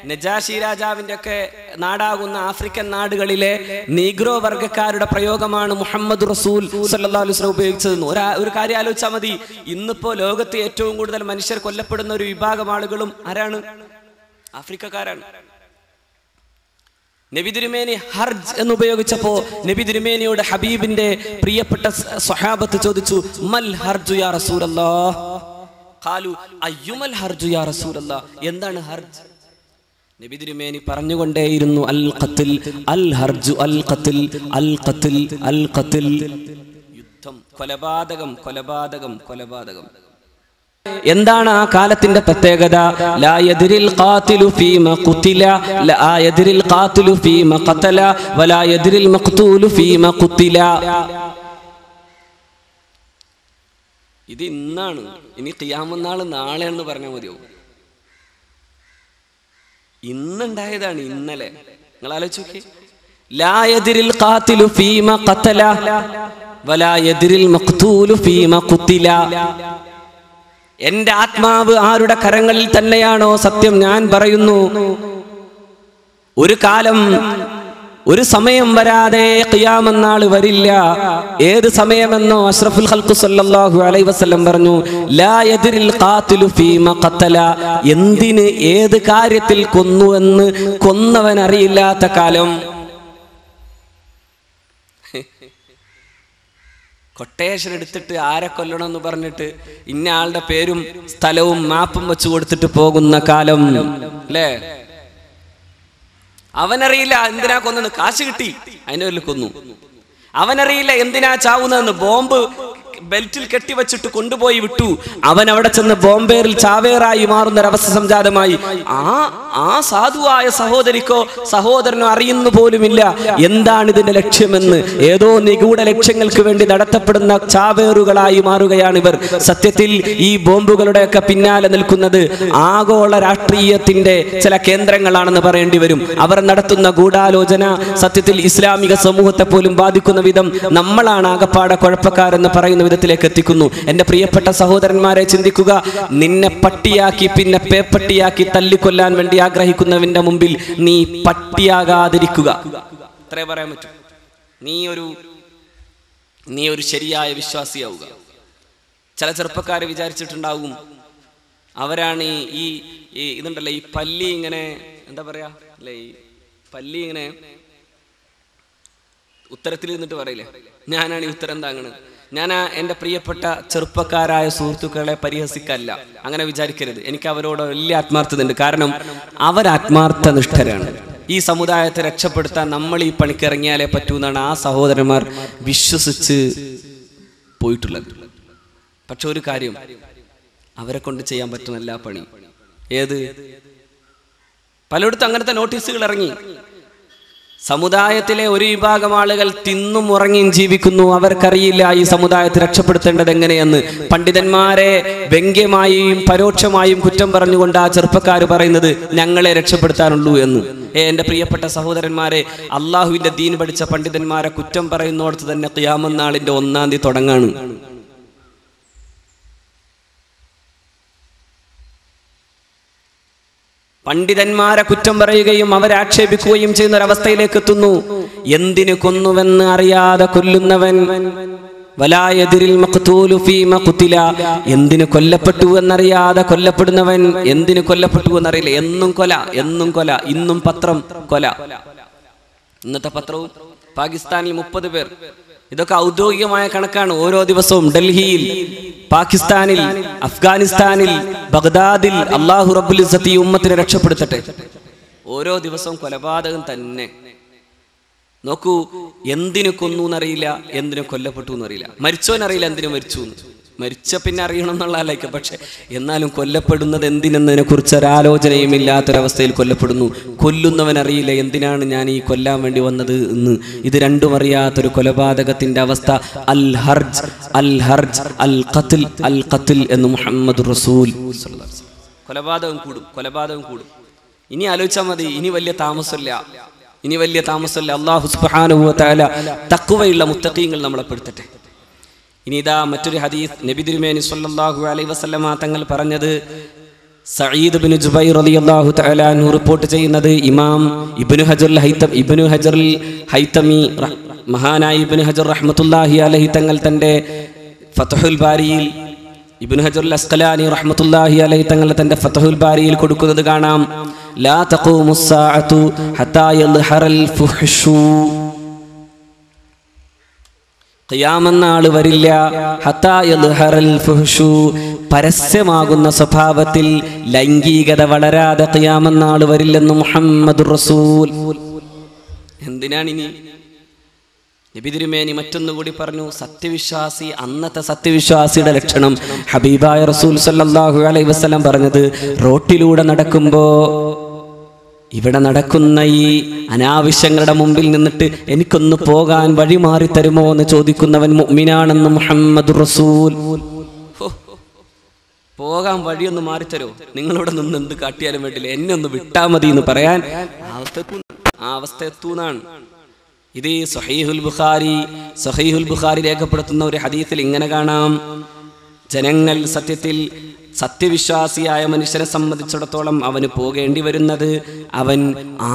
നജാഷി രാജാവിന്റെ ഒക്കെ നാടാകുന്ന ആഫ്രിക്കൻ നാടുകളിലെ നീഗ്രോ വർഗക്കാരുടെ പ്രയോഗമാണ് മുഹമ്മദ് റസൂൽ സല്ലല്ലാഹു അലൈഹി വസല്ലം ഉപയോഗിച്ചതെന്ന്. ഒരു കാര്യം ആലോചിച്ചാൽ മതി. ഇന്നിപ്പോ ലോകത്ത് ഏറ്റവും കൂടുതൽ മനുഷ്യർ കൊല്ലപ്പെടുന്ന ഒരു വിഭാഗം ആളുകളും ആരാണ്? ആഫ്രിക്കക്കാരാണ്. നബി തിരുമേനി ഹർജ് എന്ന് ഉപയോഗിച്ചപ്പോ നബി തിരുമേനിയോട് ഹബീബിന്റെ പ്രിയപ്പെട്ട സ്വഹാബത്ത് ചോദിച്ചു, മൽ ഹർജു യാ റസൂലല്ലാഹ്? ഖാലു അയ്യുമൽ ഹർജു യാ റസൂലല്ലാഹ്? എന്താണ് ഹർജ്? നബി തിരുമേനി പറഞ്ഞുകൊണ്ടേയിരുന്നു, അൽ ഖത്ൽ, അൽ ഹർജു, അൽ ഖത്ൽ, അൽ ഖത്ൽ, അൽ ഖത്ൽ, യുദ്ധം, കൊലപാതകം, കൊലപാതകം, കൊലപാതകം. എന്താണ് ആ കാലത്തിന്റെ പ്രത്യേകത? ലാ യദ്രിൽ ഖാതിലു ഫീമ ഖുതില, ലാ യദ്രിൽ ഖാതിലു ഫീമ ഖതല, വലാ യദ്രിൽ മഖ്തൂലു ഫീമ ഖുതില. ഇത് ഇന്നാണ്. ഇനി ഖിയാമത്ത് നാൾ നാളെയെന്ന് പറഞ്ഞാൽ മതിയോ? ഇന്നുണ്ടായതാണ്, ഇന്നലെ. നിങ്ങൾ ആലോചിച്ച് നോക്കി. ലാ യദ്രിൽ ഖാതിലു ഫീമ ഖതല വലാ യദ്രിൽ മഖ്തൂലു ഫീമ ഖുതില. എന്റെ ആത്മാവ് ആരുടെ കരങ്ങളിൽ തന്നെയാണോ സത്യം ഞാൻ പറയുന്നു, ഒരു കാലം, ഒരു സമയം വരാതെ ഖിയാമത്ത് നാൾ വരില്ല. ഏത് സമയമെന്നോ അഷ്റഫുൽ ഖൽഖ് സല്ലല്ലാഹു അലൈഹി വസല്ലം പറഞ്ഞു, ലാ യദ്രിൽ ഖാതിലു ഫീമ ഖതല. എന്തിന്, ഏത് കാര്യത്തിൽ കൊന്നു എന്ന് കൊന്നവൻ അറിയില്ലാത്ത കാലം. കൊട്ടേഷൻ എടുത്തിട്ട് ആരെ കൊല്ലണമെന്ന് പറഞ്ഞിട്ട് ഇന്ന ആളുടെ പേരും സ്ഥലവും മാപ്പും വെച്ച് കൊടുത്തിട്ട് പോകുന്ന കാലം അല്ലേ? അവനറിയില്ല എന്തിനാ കൊന്നെന്ന്, കാശ് കിട്ടി അതിന്റെ പേരിൽ കൊന്നു. അവനറിയില്ല എന്തിനാ ചാവുന്നതെന്ന്, ബോംബ് ബെൽറ്റിൽ കെട്ടിവെച്ചിട്ട് കൊണ്ടുപോയി വിട്ടു. അവൻ അവിടെ ചെന്ന് ബോംബേറിൽ ചാവേറായി മാറുന്ന ഒരവസ്ഥ സംജാതമായി. ആ സാധുവായ സഹോദരിക്കോ സഹോദരനോ അറിയുന്നു പോലുമില്ല എന്താണ് ഇതിന്റെ ലക്ഷ്യമെന്ന്. ഏതോ നിഗൂഢ ലക്ഷ്യങ്ങൾക്ക് വേണ്ടി നടത്തപ്പെടുന്ന ചാവേറുകളായി മാറുകയാണ് ഇവർ. സത്യത്തിൽ ഈ ബോംബുകളുടെയൊക്കെ പിന്നാലെ നിൽക്കുന്നത് ആഗോള രാഷ്ട്രീയത്തിന്റെ ചില കേന്ദ്രങ്ങളാണെന്ന് പറയേണ്ടി വരും. അവർ നടത്തുന്ന ഗൂഢാലോചന സത്യത്തിൽ ഇസ്ലാമിക സമൂഹത്തെ പോലും ബാധിക്കുന്ന വിധം നമ്മളാണ് ആകപ്പാടെ കുഴപ്പക്കാരെന്ന് പറയുന്ന വിധത്തിലേക്ക് എത്തിക്കുന്നു. എന്റെ പ്രിയപ്പെട്ട സഹോദരന്മാരെ, ചിന്തിക്കുക. നിന്നെ പട്ടിയാക്കി പിന്നെ പേപ്പട്ടിയാക്കി തല്ലിക്കൊല്ലാൻ വേണ്ടി ദുരാഗ്രഹിക്കുന്നവന്റെ മുമ്പിൽ നീ പട്ടിയാകാതിരിക്കുക. അത്രേ പറയാൻ പറ്റും. നീ ഒരു ശരിയായ വിശ്വാസിയാവുക. ചില ചെറുപ്പക്കാർ വിചാരിച്ചിട്ടുണ്ടാവും അവരാണ് ഈ ഇതുണ്ടല്ലോ, ഈ പല്ലി ഇങ്ങനെ എന്താ പറയാ അല്ലെ, ഈ പല്ലി ഇങ്ങനെ ഉത്തരത്തിൽ നിന്നിട്ട് പറയില്ലേ, ഞാനാണ് ഈ ഉത്തരം താങ്ങണത്. ഞാൻ എൻ്റെ പ്രിയപ്പെട്ട ചെറുപ്പക്കാരായ സുഹൃത്തുക്കളെ പരിഹസിക്കല്ല, അങ്ങനെ വിചാരിക്കരുത്. എനിക്ക് അവരോട് വലിയ ആത്മാർത്ഥത ഉണ്ട്. കാരണം അവരാത്മാർത്ഥ നിഷ്ഠരാണ്. ഈ സമുദായത്തെ രക്ഷപ്പെടുത്താൻ നമ്മൾ ഈ പണിക്കിറങ്ങിയാലേ പറ്റൂ എന്നാണ് ആ സഹോദരന്മാർ വിശ്വസിച്ച് പോയിട്ടുള്ളത്. പക്ഷെ ഒരു കാര്യം, അവരെ കൊണ്ട് ചെയ്യാൻ പറ്റുന്ന എല്ലാ പണി ഏത്? പലയിടത്തും അങ്ങനത്തെ നോട്ടീസുകൾ ഇറങ്ങി. സമുദായത്തിലെ ഒരു വിഭാഗം ആളുകൾ തിന്നും ഉറങ്ങിയും ജീവിക്കുന്നു. അവർക്കറിയില്ല ഈ സമുദായത്തെ രക്ഷപ്പെടുത്തേണ്ടത് എങ്ങനെയെന്ന്. പണ്ഡിതന്മാരെ വ്യംഗ്യമായും പരോക്ഷമായും കുറ്റം പറഞ്ഞുകൊണ്ട് ആ ചെറുപ്പക്കാർ പറയുന്നത് ഞങ്ങളെ രക്ഷപ്പെടുത്താനുള്ളൂ എന്ന്. എൻ്റെ പ്രിയപ്പെട്ട സഹോദരന്മാരെ, അള്ളാഹുവിന്റെ ദീൻ പഠിച്ച പണ്ഡിതന്മാരെ കുറ്റം പറയുന്നിടത്ത് തന്നെ ഖിയാമത്ത് നാളിന്റെ 1-ാം തീയതി തുടങ്ങാണ്. പണ്ഡിതന്മാരെ കുറ്റം പറയുകയും അവരെ ആക്ഷേപിക്കുകയും ചെയ്യുന്ന ഒരവസ്ഥയിലേക്ക് എത്തുന്നു. എന്തിനു കൊന്നുവെന്ന് അറിയാതെ കൊല്ലുന്നവൻ, എന്തിനു കൊല്ലപ്പെട്ടു എന്നറിയാതെ കൊല്ലപ്പെടുന്നവൻ, എന്തിനു കൊല്ലപ്പെട്ടു എന്നറിയില്ല. എന്നും കൊല. ഇന്നും പത്രം കൊല. ഇന്നത്തെ പത്രവും പാകിസ്ഥാനിൽ 30 പേർ. ഇതൊക്കെ ഔദ്യോഗികമായ കണക്കാണ്. ഓരോ ദിവസവും ഡൽഹിയിൽ, പാകിസ്ഥാനിൽ, അഫ്ഗാനിസ്ഥാനിൽ, ബഗ്ദാദിൽ അല്ലാഹു റബ്ബുൽ ഇസ്സത്ത് ഈ ഉമ്മത്തിനെ രക്ഷപ്പെടുത്തട്ടെ. ഓരോ ദിവസവും കൊലപാതകം തന്നെ. നോക്കൂ, എന്തിനു കൊന്നു എന്നറിയില്ല, എന്തിനു കൊല്ലപ്പെട്ടു എന്നറിയില്ല. മരിച്ചോനറിയില്ല എന്തിനു മരിച്ചു. മരിച്ച പിന്നെ അറിയണം എന്നുള്ള ആലോചിക്കാം. പക്ഷെ എന്നാലും കൊല്ലപ്പെടുന്നത് എന്തിനെന്നതിനെ കുറിച്ച് ഒരാലോചനയും ഇല്ലാത്തൊരവസ്ഥയിൽ കൊല്ലപ്പെടുന്നു. കൊല്ലുന്നവനറിയില്ല എന്തിനാണ് ഞാൻ ഈ കൊല്ലാൻ വേണ്ടി വന്നത് എന്ന്. ഇത് രണ്ടും അറിയാത്തൊരു കൊലപാതകത്തിന്റെ അവസ്ഥ. അൽ ഹർജ് അൽ ഖത്ൽ എന്ന് മുഹമ്മദ് റസൂൽ. കൊലപാതകം കൂടും. ഇനി ആലോചിച്ചാൽ മതി. ഇനി വലിയ താമസമില്ല. അല്ലാഹു സുബ്ഹാനഹു വ തആല തഖ്വയുള്ള മുത്തഖീങ്ങൾ നമ്മളെ പെടുത്തട്ടെ. ഇനി ഇതാ മറ്റൊരു ഹദീസ്. നബി തിരുമേനി സ്വല്ലല്ലാഹു അലൈഹി വസല്ലമ തങ്ങൾ പറഞ്ഞത് സഈദ് ഇബ്നു ജുബൈർ റളിയല്ലാഹു തആല അൻഹു റിപ്പോർട്ട് ചെയ്യുന്നത് ഇമാം ഇബ്നു ഹജർ ഹൈതമി മഹാനായ ഇബ്നു ഹജർ റഹ്മത്തുള്ളാഹി അലൈഹി തങ്ങൾ തന്റെ ഫത്ഹുൽ ബാരിയിൽ, ഇബ്നു ഹജർ അസ്ഖലാനി റഹ്മത്തുള്ളാഹി അലൈഹി തങ്ങൾ തന്റെ ഫത്ഹുൽ ബാരിയിൽ കൊടുക്കുന്നത് കാണാം. ലാ തഖൂമുസ് സാഅതു ഹത്താ യൽഹറൽ ഫുഹ്ഷു, ഖിയാമത്ത് നാൾ വരില്ല ഹത്താ യൽഹറൽ ഫുഹ്ഷു, പരസ്യമാകുന്ന സ്വഭാവത്തിൽ ലൈംഗികത വളരാതെ ഖിയാമത്ത് നാൾ വരില്ലെന്ന് മുഹമ്മദുർ റസൂൽ. എന്തിനാണിനി? നബി തിരുമേനി മറ്റൊന്നുകൂടി പറഞ്ഞു. സത്യവിശ്വാസി, അന്നത്തെ സത്യവിശ്വാസിയുടെ ലക്ഷണം ഹബീബായ റസൂൽ സല്ലല്ലാഹു അലൈഹി വസല്ലം പറഞ്ഞത്, റോട്ടിലൂടെ നടക്കുമ്പോ ഇവിടെ നടക്കുന്ന ഈ അനാവശ്യങ്ങളുടെ മുമ്പിൽ നിന്നിട്ട് എനിക്കൊന്ന് പോകാൻ വഴി മാറി തരുമോ എന്ന് ചോദിക്കുന്നവൻ മുഅ്മിനാണെന്ന് മുഹമ്മദുർ റസൂൽ. പോകാൻ വഴിയൊന്ന് മാറിത്തരോ, നിങ്ങളിവിടെ നിന്ന് എന്ത് കാട്ടിയാലും വേണ്ടില്ല, എന്നെ ഒന്ന് വിട്ടാ മതി എന്ന് പറയാൻ ആ അവസ്ഥ എത്തൂന്നാണ്. ഇത് സഹീഹുൽ ബുഖാരി രേഖപ്പെടുത്തുന്ന ഒരു ഹദീസിൽ ഇങ്ങനെ കാണാം. ജനങ്ങൾ സത്യത്തിൽ സത്യവിശ്വാസിയായ മനുഷ്യനെ സംബന്ധിച്ചിടത്തോളം അവന് പോകേണ്ടി വരുന്നത്, അവൻ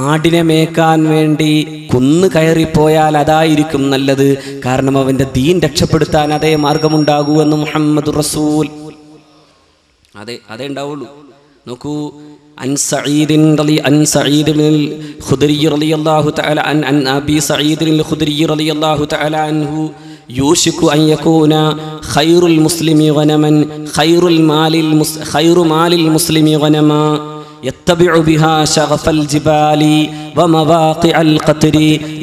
ആടിനെ മേക്കാൻ വേണ്ടി കുന്നു കയറിപ്പോയാൽ അതായിരിക്കും നല്ലത്. കാരണം അവന്റെ ദീൻ രക്ഷപ്പെടുത്താൻ അതേ മാർഗമുണ്ടാകൂ എന്ന് മുഹമ്മദുർ റസൂൽ. അതേ ഉണ്ടാവുള്ളൂ. നോക്കൂ, عن سعيد بن الخدري رضي الله تعالى عن أبي سعيد الخدري رضي الله تعالى عنه يوشك أن يكون خير المسلم غنما خير مال المسلم غنما يتبع بها شغف الجبال ومواقع القطر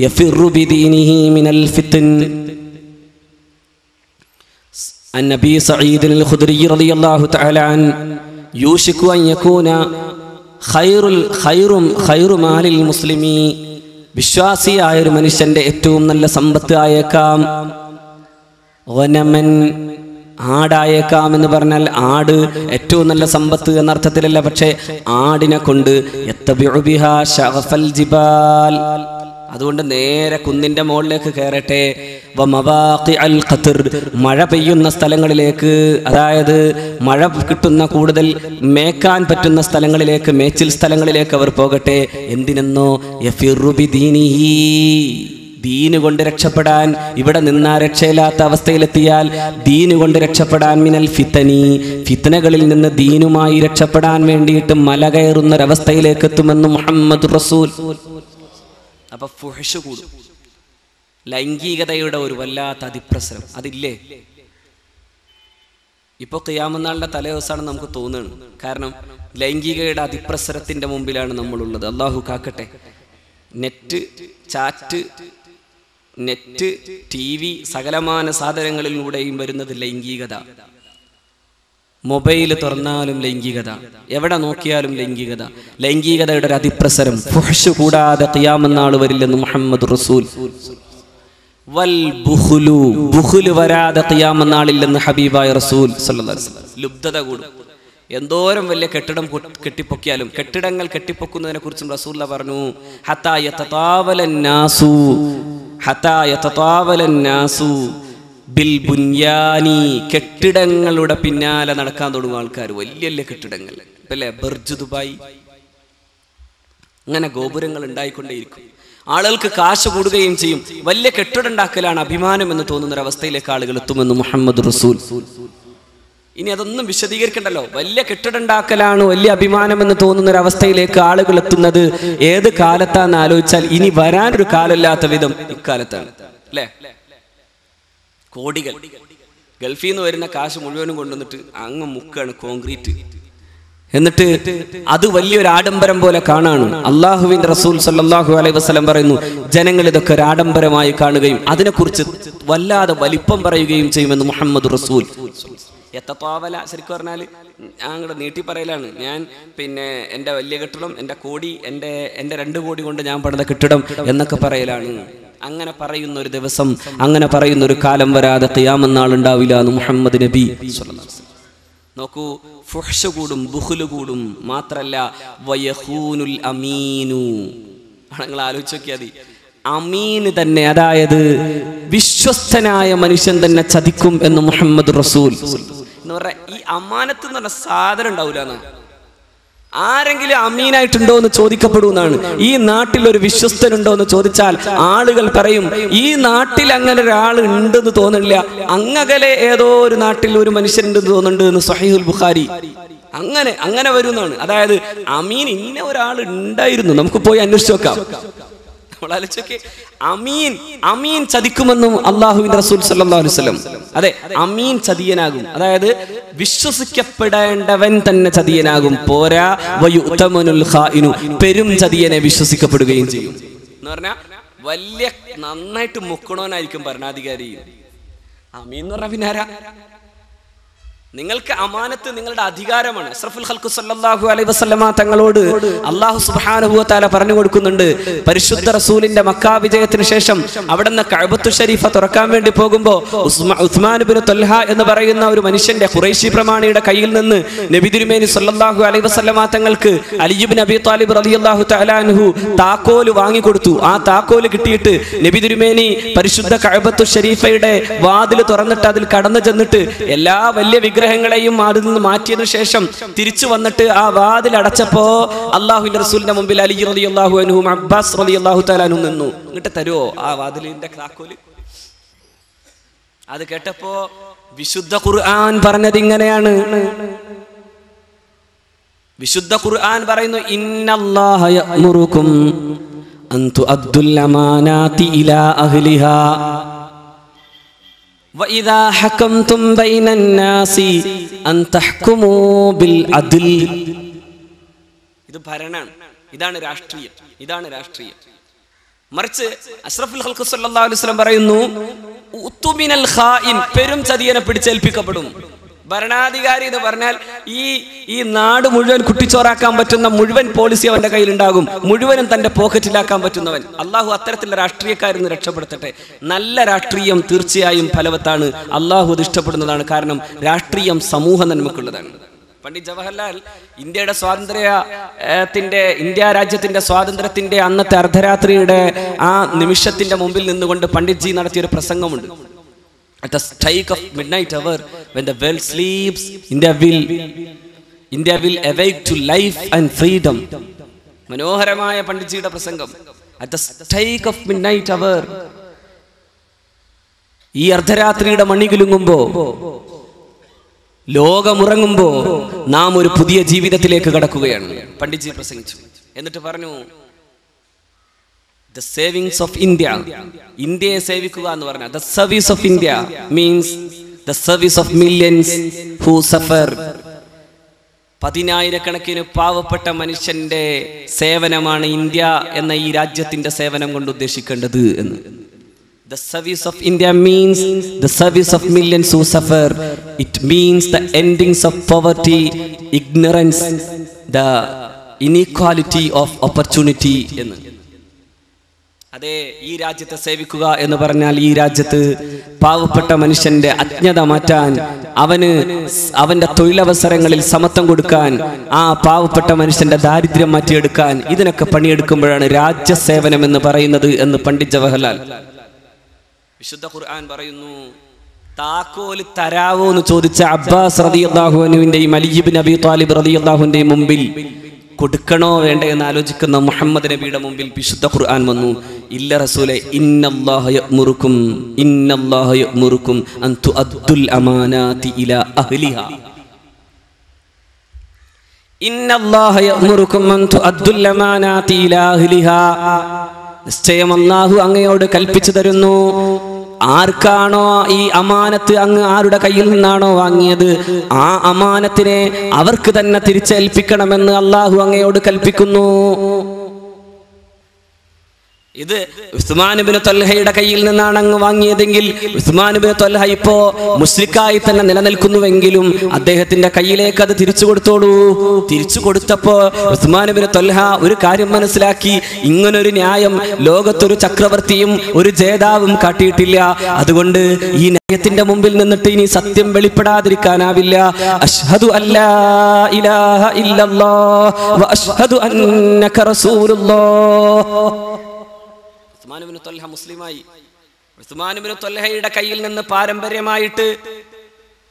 يفر بدينه من الفتن. عن أبي سعيد الخدري رضي الله تعالى عنه يوشك أن يكون ഖൈറു മാലിൽ മുസ്ലിമി, വിശ്വാസിയായ ഒരു മനുഷ്യന്റെ ഏറ്റവും നല്ല സമ്പത്ത് ആയേക്കാം ഗനമൻ, ആടായേക്കാം എന്ന് പറഞ്ഞാൽ ആട് ഏറ്റവും നല്ല സമ്പത്ത് എന്നർത്ഥത്തിലല്ല, പക്ഷേ ആടിനെ കൊണ്ട് യത്തബിഉ ബിഹാ ശഗഫൽ ജിബാൽ, അതുകൊണ്ട് നേരെ കുന്നിന്റെ മുകളിലേക്ക് കയറട്ടെ. മഴ പെയ്യുന്ന സ്ഥലങ്ങളിലേക്ക്, അതായത് മഴ കിട്ടുന്ന കൂടുതൽ മേക്കാൻ പറ്റുന്ന സ്ഥലങ്ങളിലേക്ക്, മേച്ചിൽ സ്ഥലങ്ങളിലേക്ക് അവർ പോകട്ടെ. എന്തിനെന്നോ യഫിറു ബിദീനിഹി, ദീന് കൊണ്ട് രക്ഷപ്പെടാൻ. ഇവിടെ നിന്നാ രക്ഷയില്ലാത്ത അവസ്ഥയിലെത്തിയാൽ ദീന് കൊണ്ട് രക്ഷപ്പെടാൻ, മിനൽ ഫിത്തനി, ഫിത്തനകളിൽ നിന്ന് ദീനുമായി രക്ഷപ്പെടാൻ വേണ്ടിയിട്ട് മല കയറുന്നൊരവസ്ഥയിലേക്ക് എത്തുമെന്ന് മുഹമ്മദ് റസൂൽ. അപ്പൊ ഫുഹ്ഷ് കൂടും, ലൈംഗികതയുടെ ഒരു വല്ലാത്ത അതിപ്രസരം അതില്ലേ. ഇപ്പൊ ഖിയാമത്ത് നാളിന്റെ തലേ ദിവസമാണ് നമുക്ക് തോന്നുന്നത്. കാരണം ലൈംഗികതയുടെ അതിപ്രസരത്തിന്റെ മുമ്പിലാണ് നമ്മളുള്ളത്. അള്ളാഹു കാക്കട്ടെ. നെറ്റ്, ചാറ്റ്, നെറ്റ്, TV, സകലമാന സാധനങ്ങളിലൂടെയും വരുന്നത് ലൈംഗികത. മൊബൈൽ തുറന്നാലും ലൈംഗികത, എവിടെ നോക്കിയാലും ലൈംഗികത. ലൈംഗികതയുടെ ഒരു അതിപ്രസരം, ഫുഹ്ഷ് കൂടാതെ ഖിയാമത്ത് നാൾ വരില്ലെന്ന് മുഹമ്മദ് റസൂൽ. വൽ ബുഖ്ലു, ബുഖ്ല് വരാതെ ഖിയാമത്ത് നാളില്ലെന്ന് ഹബീബായ റസൂൽ സല്ലല്ലാഹു അലൈഹി വസല്ലം. ലുബ്ധത കൂടും. എന്തോരം വലിയ കെട്ടിടം കെട്ടിപ്പൊക്കിയാലും, കെട്ടിടങ്ങൾ കെട്ടിപ്പൊക്കുന്നതിനെ കുറിച്ചും റസൂൽ പറഞ്ഞു, ഹത്താ യതതാവലൻ നാസു ബിൽ ബുൻയാനി, കെട്ടിടങ്ങളുടെ പിന്നാലെ നടക്കാൻ തുടങ്ങും ആൾക്കാർ. വലിയ വലിയ കെട്ടിടങ്ങൾ അല്ലേ, ബർജ് ദുബായ്, അങ്ങനെ ഗോപുരങ്ങൾ ഉണ്ടായിക്കൊണ്ടേയിരിക്കും. ആളുകൾക്ക് കാശ് കൂടുകയും ചെയ്യും. വലിയ കെട്ടിടം ഉണ്ടാക്കലാണ് അഭിമാനം എന്ന് തോന്നുന്നൊരവസ്ഥയിലേക്ക് ആളുകൾ എത്തുമെന്ന് മുഹമ്മദ് റസൂൽ. ഇനി അതൊന്നും വിശദീകരിക്കണ്ടല്ലോ. വലിയ കെട്ടിടം ഉണ്ടാക്കലാണ് വലിയ അഭിമാനം എന്ന് തോന്നുന്നൊരവസ്ഥയിലേക്ക് ആളുകൾ എത്തുന്നത് ഏത് കാലത്താന്ന് ആലോചിച്ചാൽ ഇനി വരാനൊരു കാലമില്ലാത്ത വിധം ഇക്കാലത്താണ് അല്ലേ. കോടികൾ ഗൾഫിൽ നിന്ന് വരുന്ന കാശ് മുഴുവനും കൊണ്ടുവന്നിട്ട് അങ്ങ് മുക്കാണ് കോൺക്രീറ്റ്. എന്നിട്ട് അത് വലിയൊരു ആഡംബരം പോലെ കാണാണ്. അള്ളാഹുവിന്റെ റസൂൽ സല്ലല്ലാഹു അലൈഹി വസല്ലം പറയുന്നു, ജനങ്ങൾ ഇതൊക്കെ ഒരു ആഡംബരമായി കാണുകയും അതിനെക്കുറിച്ച് വല്ലാതെ വലിപ്പം പറയുകയും ചെയ്യുമെന്ന് മുഹമ്മദ് റസൂൽ. എത്തത്താവല ശരിക്കും പറഞ്ഞാൽ ഞങ്ങളുടെ നീട്ടി പറയലാണ്. ഞാൻ എൻ്റെ വലിയ കെട്ടിടം, എൻ്റെ കോടി, എൻ്റെ 2 കോടി കൊണ്ട് ഞാൻ പണിത കെട്ടിടം എന്നൊക്കെ പറയലാണ്. അങ്ങനെ പറയുന്ന ഒരു ദിവസം, അങ്ങനെ പറയുന്ന ഒരു കാലം വരാതെ ഖിയാമത്ത് നാൾ ഉണ്ടാവില്ല എന്ന് മുഹമ്മദ് നബി സ്വല്ലല്ലാഹു അലൈഹി വസല്ലം. നോക്കൂ, ഫുഹ്ഷ് കൂടും, ബുഖ്ല് കൂടും. മാത്രല്ല വയഖൂനുൽ അമീനു, നിങ്ങൾ ആലോചിച്ച് നോക്കിയാൽ മതി. അമീന് തന്നെ, അതായത് വിശ്വസ്തനായ മനുഷ്യൻ തന്നെ ചതിക്കും എന്ന് മുഹമ്മദ് റസൂൽ എന്ന് പറഞ്ഞ. ഈ അമാനത്ത് എന്ന് പറഞ്ഞ സാധനം ഉണ്ടാവില്ല എന്നാണ്. ആരെങ്കിലും അമീനായിട്ടുണ്ടോ എന്ന് ചോദിക്കപ്പെടുന്നതാണ്. ഈ നാട്ടിൽ ഒരു വിശ്വസ്തനുണ്ടോ എന്ന് ചോദിച്ചാൽ ആളുകൾ പറയും, ഈ നാട്ടിൽ അങ്ങനെ ഒരാൾ ഉണ്ടെന്ന് തോന്നുന്നില്ല, അങ്ങകലെ ഏതോ ഒരു നാട്ടിൽ ഒരു മനുഷ്യനുണ്ടെന്ന് തോന്നുന്നുണ്ട് എന്ന് സ്വഹീഹുൽ ബുഖാരി. അങ്ങനെ വരുന്നതാണ്. അതായത് അമീൻ ഇന്ന ഒരാൾ ഉണ്ടായിരുന്നു, നമുക്ക് പോയി അന്വേഷിച്ച് നോക്കാം. അമീൻ ചതിക്കുമെന്നും അള്ളാഹുവിന്റെ റസൂൽ സല്ലല്ലാഹു അലൈഹി വസല്ലം. അതെ, അമീൻ ചതിയനാകും, അതായത് വിശ്വസിക്കപ്പെടേണ്ടവൻ തന്നെ ചതിയനാകും. പോരാ, വയുതമനുൽ ഖായിനു, പെരും ചതിയനെ വിശ്വസിക്കപ്പെടുകയും ചെയ്യും എന്ന് പറഞ്ഞാൽ വലിയ നന്നായിട്ട് മുക്കണോനായിരിക്കും ഭരണാധികാരി. അമീൻ എന്ന് പറഞ്ഞാൽ പിന്നെ ആരാ? നിങ്ങൾക്ക് അമാനത്ത് നിങ്ങളുടെ അധികാരമാണ്. അഷ്റഫുൽ ഖൽഖ് സല്ലല്ലാഹു അലൈഹി വസല്ലമ തങ്ങളോട് അല്ലാഹു സുബ്ഹാനഹു വ തആല പറഞ്ഞു കൊടുക്കുന്നുണ്ട്, പരിശുദ്ധ റസൂലിന്റെ മക്ക വിജയത്തിന് ശേഷം അവിടുന്ന് കഅബത്തു ശരീഫ തുറക്കാൻ വേണ്ടി പോകുമ്പോൾ ഉസ്മാൻ ഇബ്നു തൽഹ എന്ന് പറയുന്ന ഒരു മനുഷ്യന്റെ ഖുറൈശി പ്രമാണിയുടെ കയ്യിൽ നിന്ന് നബി തിരുമേനി സല്ലല്ലാഹു അലൈഹി വസല്ലമ തങ്ങൾക്ക് അലി ഇബ്നു അബി ത്വാലിബ് റളിയല്ലാഹു തആല അൻഹു താക്കോല് വാങ്ങി കൊടുത്തു. ആ താക്കോല് കിട്ടിയിട്ട് നബി തിരുമേനി പരിശുദ്ധ കഅബത്തു ശരീഫയുടെ വാതിൽ തുറന്നിട്ട് അതിൽ കടന്നു ചെന്നിട്ട് എല്ലാ വലിയ വിഗ്രഹങ്ങളെയും അതിൽ നിന്ന് മാറ്റിയതിനു ശേഷം തിരിച്ചു വന്നിട്ട് ആ വാതിൽ അടച്ചപ്പോ അള്ളാഹുവിന്റെ റസൂലിന്റെ മുമ്പിൽ അലി റളിയല്ലാഹു അൻഹു അബ്ബാസ് റളിയല്ലാഹു തആല അൻഹു നിന്നു. എന്നിട്ട് തരുവോ ആ വാതിലിന്റെ താക്കോല്? അത് കേട്ടപ്പോ വിശുദ്ധ ഖുർആൻ പറഞ്ഞത് ഇങ്ങനെയാണ്. വിശുദ്ധ ഖുർആൻ പറയുന്നു, ഇന്നല്ലാഹ യഅ്മുറുകും അൻ തുഅദ്ദുൽ അമാനാതി ഇലാ അഹ്ലിഹാ وَإِذَا حَكَمْتُمْ بَيْنَ النَّاسِ أَن تَحْكُمُوا بِالْعَدْلِ. ഇത് ഭരണമാണ്, ഇതാണ് രാഷ്ട്രീയം. മറിച്ച് അഷ്റഫുൽ ഖൽഖ് സല്ലല്ലാഹു അലൈഹി വസല്ലം പറയുന്നു, ഉത്തുമിനൽ ഖായിൻ, പെരും ചതിയനെ പിടിച്ചേൽപ്പിക്കപ്പെടും. ഭരണാധികാരി എന്ന് പറഞ്ഞാൽ ഈ നാട് മുഴുവൻ കുട്ടിച്ചോറാക്കാൻ പറ്റുന്ന മുഴുവൻ പോളിസി അവന്റെ കയ്യിലുണ്ടാകും, മുഴുവനും തന്റെ പോക്കറ്റിലാക്കാൻ പറ്റുന്നവൻ. അള്ളാഹു അത്തരത്തിലുള്ള രാഷ്ട്രീയക്കാരിൽ നിന്ന് രക്ഷപ്പെടുത്തട്ടെ. നല്ല രാഷ്ട്രീയം തീർച്ചയായും ഫലവത്താണ്, അള്ളാഹു അത് ഇഷ്ടപ്പെടുന്നതാണ്. കാരണം രാഷ്ട്രീയം സമൂഹ നന്മക്കുള്ളതാണ്. പണ്ഡിറ്റ് ജവഹർലാൽ ഇന്ത്യയുടെ ഇന്ത്യ രാജ്യത്തിന്റെ സ്വാതന്ത്ര്യത്തിന്റെ അന്നത്തെ അർദ്ധരാത്രിയുടെ ആ നിമിഷത്തിന്റെ മുമ്പിൽ നിന്നുകൊണ്ട് പണ്ഡിറ്റ് ജി നടത്തിയൊരു പ്രസംഗമുണ്ട്. At the strike of midnight hour, when the world sleeps, India will awake to life and freedom. മനോഹരമായ പണ്ഡിറ്റ് ജിയുടെ പ്രസംഗം. At the strike of midnight hour, ഈ അർദ്ധരാത്രിയുടെ മണികുലുങ്ങുമ്പോ, ലോകമുറങ്ങുമ്പോ നാം ഒരു പുതിയ ജീവിതത്തിലേക്ക് കടക്കുകയാണ്. പണ്ഡിറ്റ് ജി പ്രസംഗിച്ചു. എന്നിട്ട് പറഞ്ഞു, the savings of India, ഇന്ത്യയെ സേവിക്കുക എന്ന് പറഞ്ഞാൽ the service of India means the service of millions who suffer. പതിനായിരക്കണക്കിന് പാവപ്പെട്ട മനുഷ്യന്റെ സേവനമാണ് ഇന്ത്യ എന്ന ഈ രാജ്യത്തിന്റെ സേവനം കൊണ്ട് ഉദ്ദേശിക്കേണ്ടത് എന്ന്. The service of India means the service of millions who suffer. It means the endings of poverty, ignorance, the inequality of opportunity എന്ന്. അതെ, ഈ രാജ്യത്തെ സേവിക്കുക എന്ന് പറഞ്ഞാൽ ഈ രാജ്യത്ത് പാവപ്പെട്ട മനുഷ്യന്റെ അജ്ഞത മാറ്റാൻ, അവന്റെ തൊഴിലവസരങ്ങളിൽ സമത്വം കൊടുക്കാൻ, ആ പാവപ്പെട്ട മനുഷ്യന്റെ ദാരിദ്ര്യം മാറ്റിയെടുക്കാൻ, ഇതിനൊക്കെ പണിയെടുക്കുമ്പോഴാണ് രാജ്യസേവനം എന്ന് പറയുന്നത് എന്ന് പണ്ഡിറ്റ് ജവഹർലാൽ. വിശുദ്ധ ഖുർആൻ പറയുന്നു, താക്കോല് തരാവോ എന്ന് ചോദിച്ച അബ്ബാസ് റളിയല്ലാഹു അൻഹുവിന്റെയും അലി ഇബ്നു അബീ ത്വാലിബ് റളിയല്ലാഹു അൻഹുവിന്റെയും മുമ്പിൽ കൊടുക്കണോ വേണ്ട എന്ന് ആലോചിക്കുന്ന മുഹമ്മദ് നബിയുടെ മുമ്പിൽ വിശുദ്ധ ഖുർആൻ വന്നു, ഇല്ല റസൂലേ, ഇന്നല്ലാഹ യഅ്മുറുക്കും അൻ തുഅദ്ദുൽ അമാനാതി ഇലാ അഹ്ലിഹാ. ഇന്നല്ലാഹ യഅ്മുറുക്കും അൻ തുഅദ്ദുൽ അമാനാതി ഇലാ അഹ്ലിഹാ. നിശ്ചയം അല്ലാഹു അങ്ങയോട് കൽപ്പിച്ചു തരുന്നു, ആർക്കാണോ ഈ അമാനത്ത് അങ്ങ് ആരുടെ കയ്യിൽ നിന്നാണോ വാങ്ങിയത്, ആ അമാനത്തിനെ അവർക്ക് തന്നെ തിരിച്ചേൽപ്പിക്കണമെന്ന് അല്ലാഹു അങ്ങയോട് കൽപ്പിക്കുന്നു. ഇത് ഉസ്മാൻ ഇബ്നു ത്വൽഹയുടെ കയ്യിൽ നിന്നാണ് അങ്ങ് വാങ്ങിയതെങ്കിൽ ഉസ്മാൻ ഇബ്നു ത്വൽഹ ഇപ്പോ മുശ്രിക്കായി തന്നെ നിലനിൽക്കുന്നുവെങ്കിലും അദ്ദേഹത്തിന്റെ കയ്യിലേക്ക് അത് തിരിച്ചു കൊടുത്തോളൂ. തിരിച്ചു കൊടുത്തപ്പോ ഉസ്മാൻ ഇബ്നു ത്വൽഹ ഒരു കാര്യം മനസ്സിലാക്കി, ഇങ്ങനൊരു ന്യായം ലോകത്തൊരു ചക്രവർത്തിയും ഒരു ജേതാവും കാട്ടിയിട്ടില്ല. അതുകൊണ്ട് ഈ ന്യായത്തിന്റെ മുമ്പിൽ നിന്നിട്ട് ഇനി സത്യം വെളിപ്പെടാതിരിക്കാനാവില്ല. അശ്ഹദു അല്ലാ ഇലാഹ ഇല്ലല്ലാഹ് വ അശ്ഹദു അന്നക റസൂലുള്ളാഹ്. ഉസ്മാൻ ഇബ്നു ത്വൽഹ മുസ്ലിമായി. ഉസ്മാൻ ഇബ്നു ത്വൽഹയുടെ കയ്യിൽ നിന്ന് പാരമ്പര്യമായിട്ട്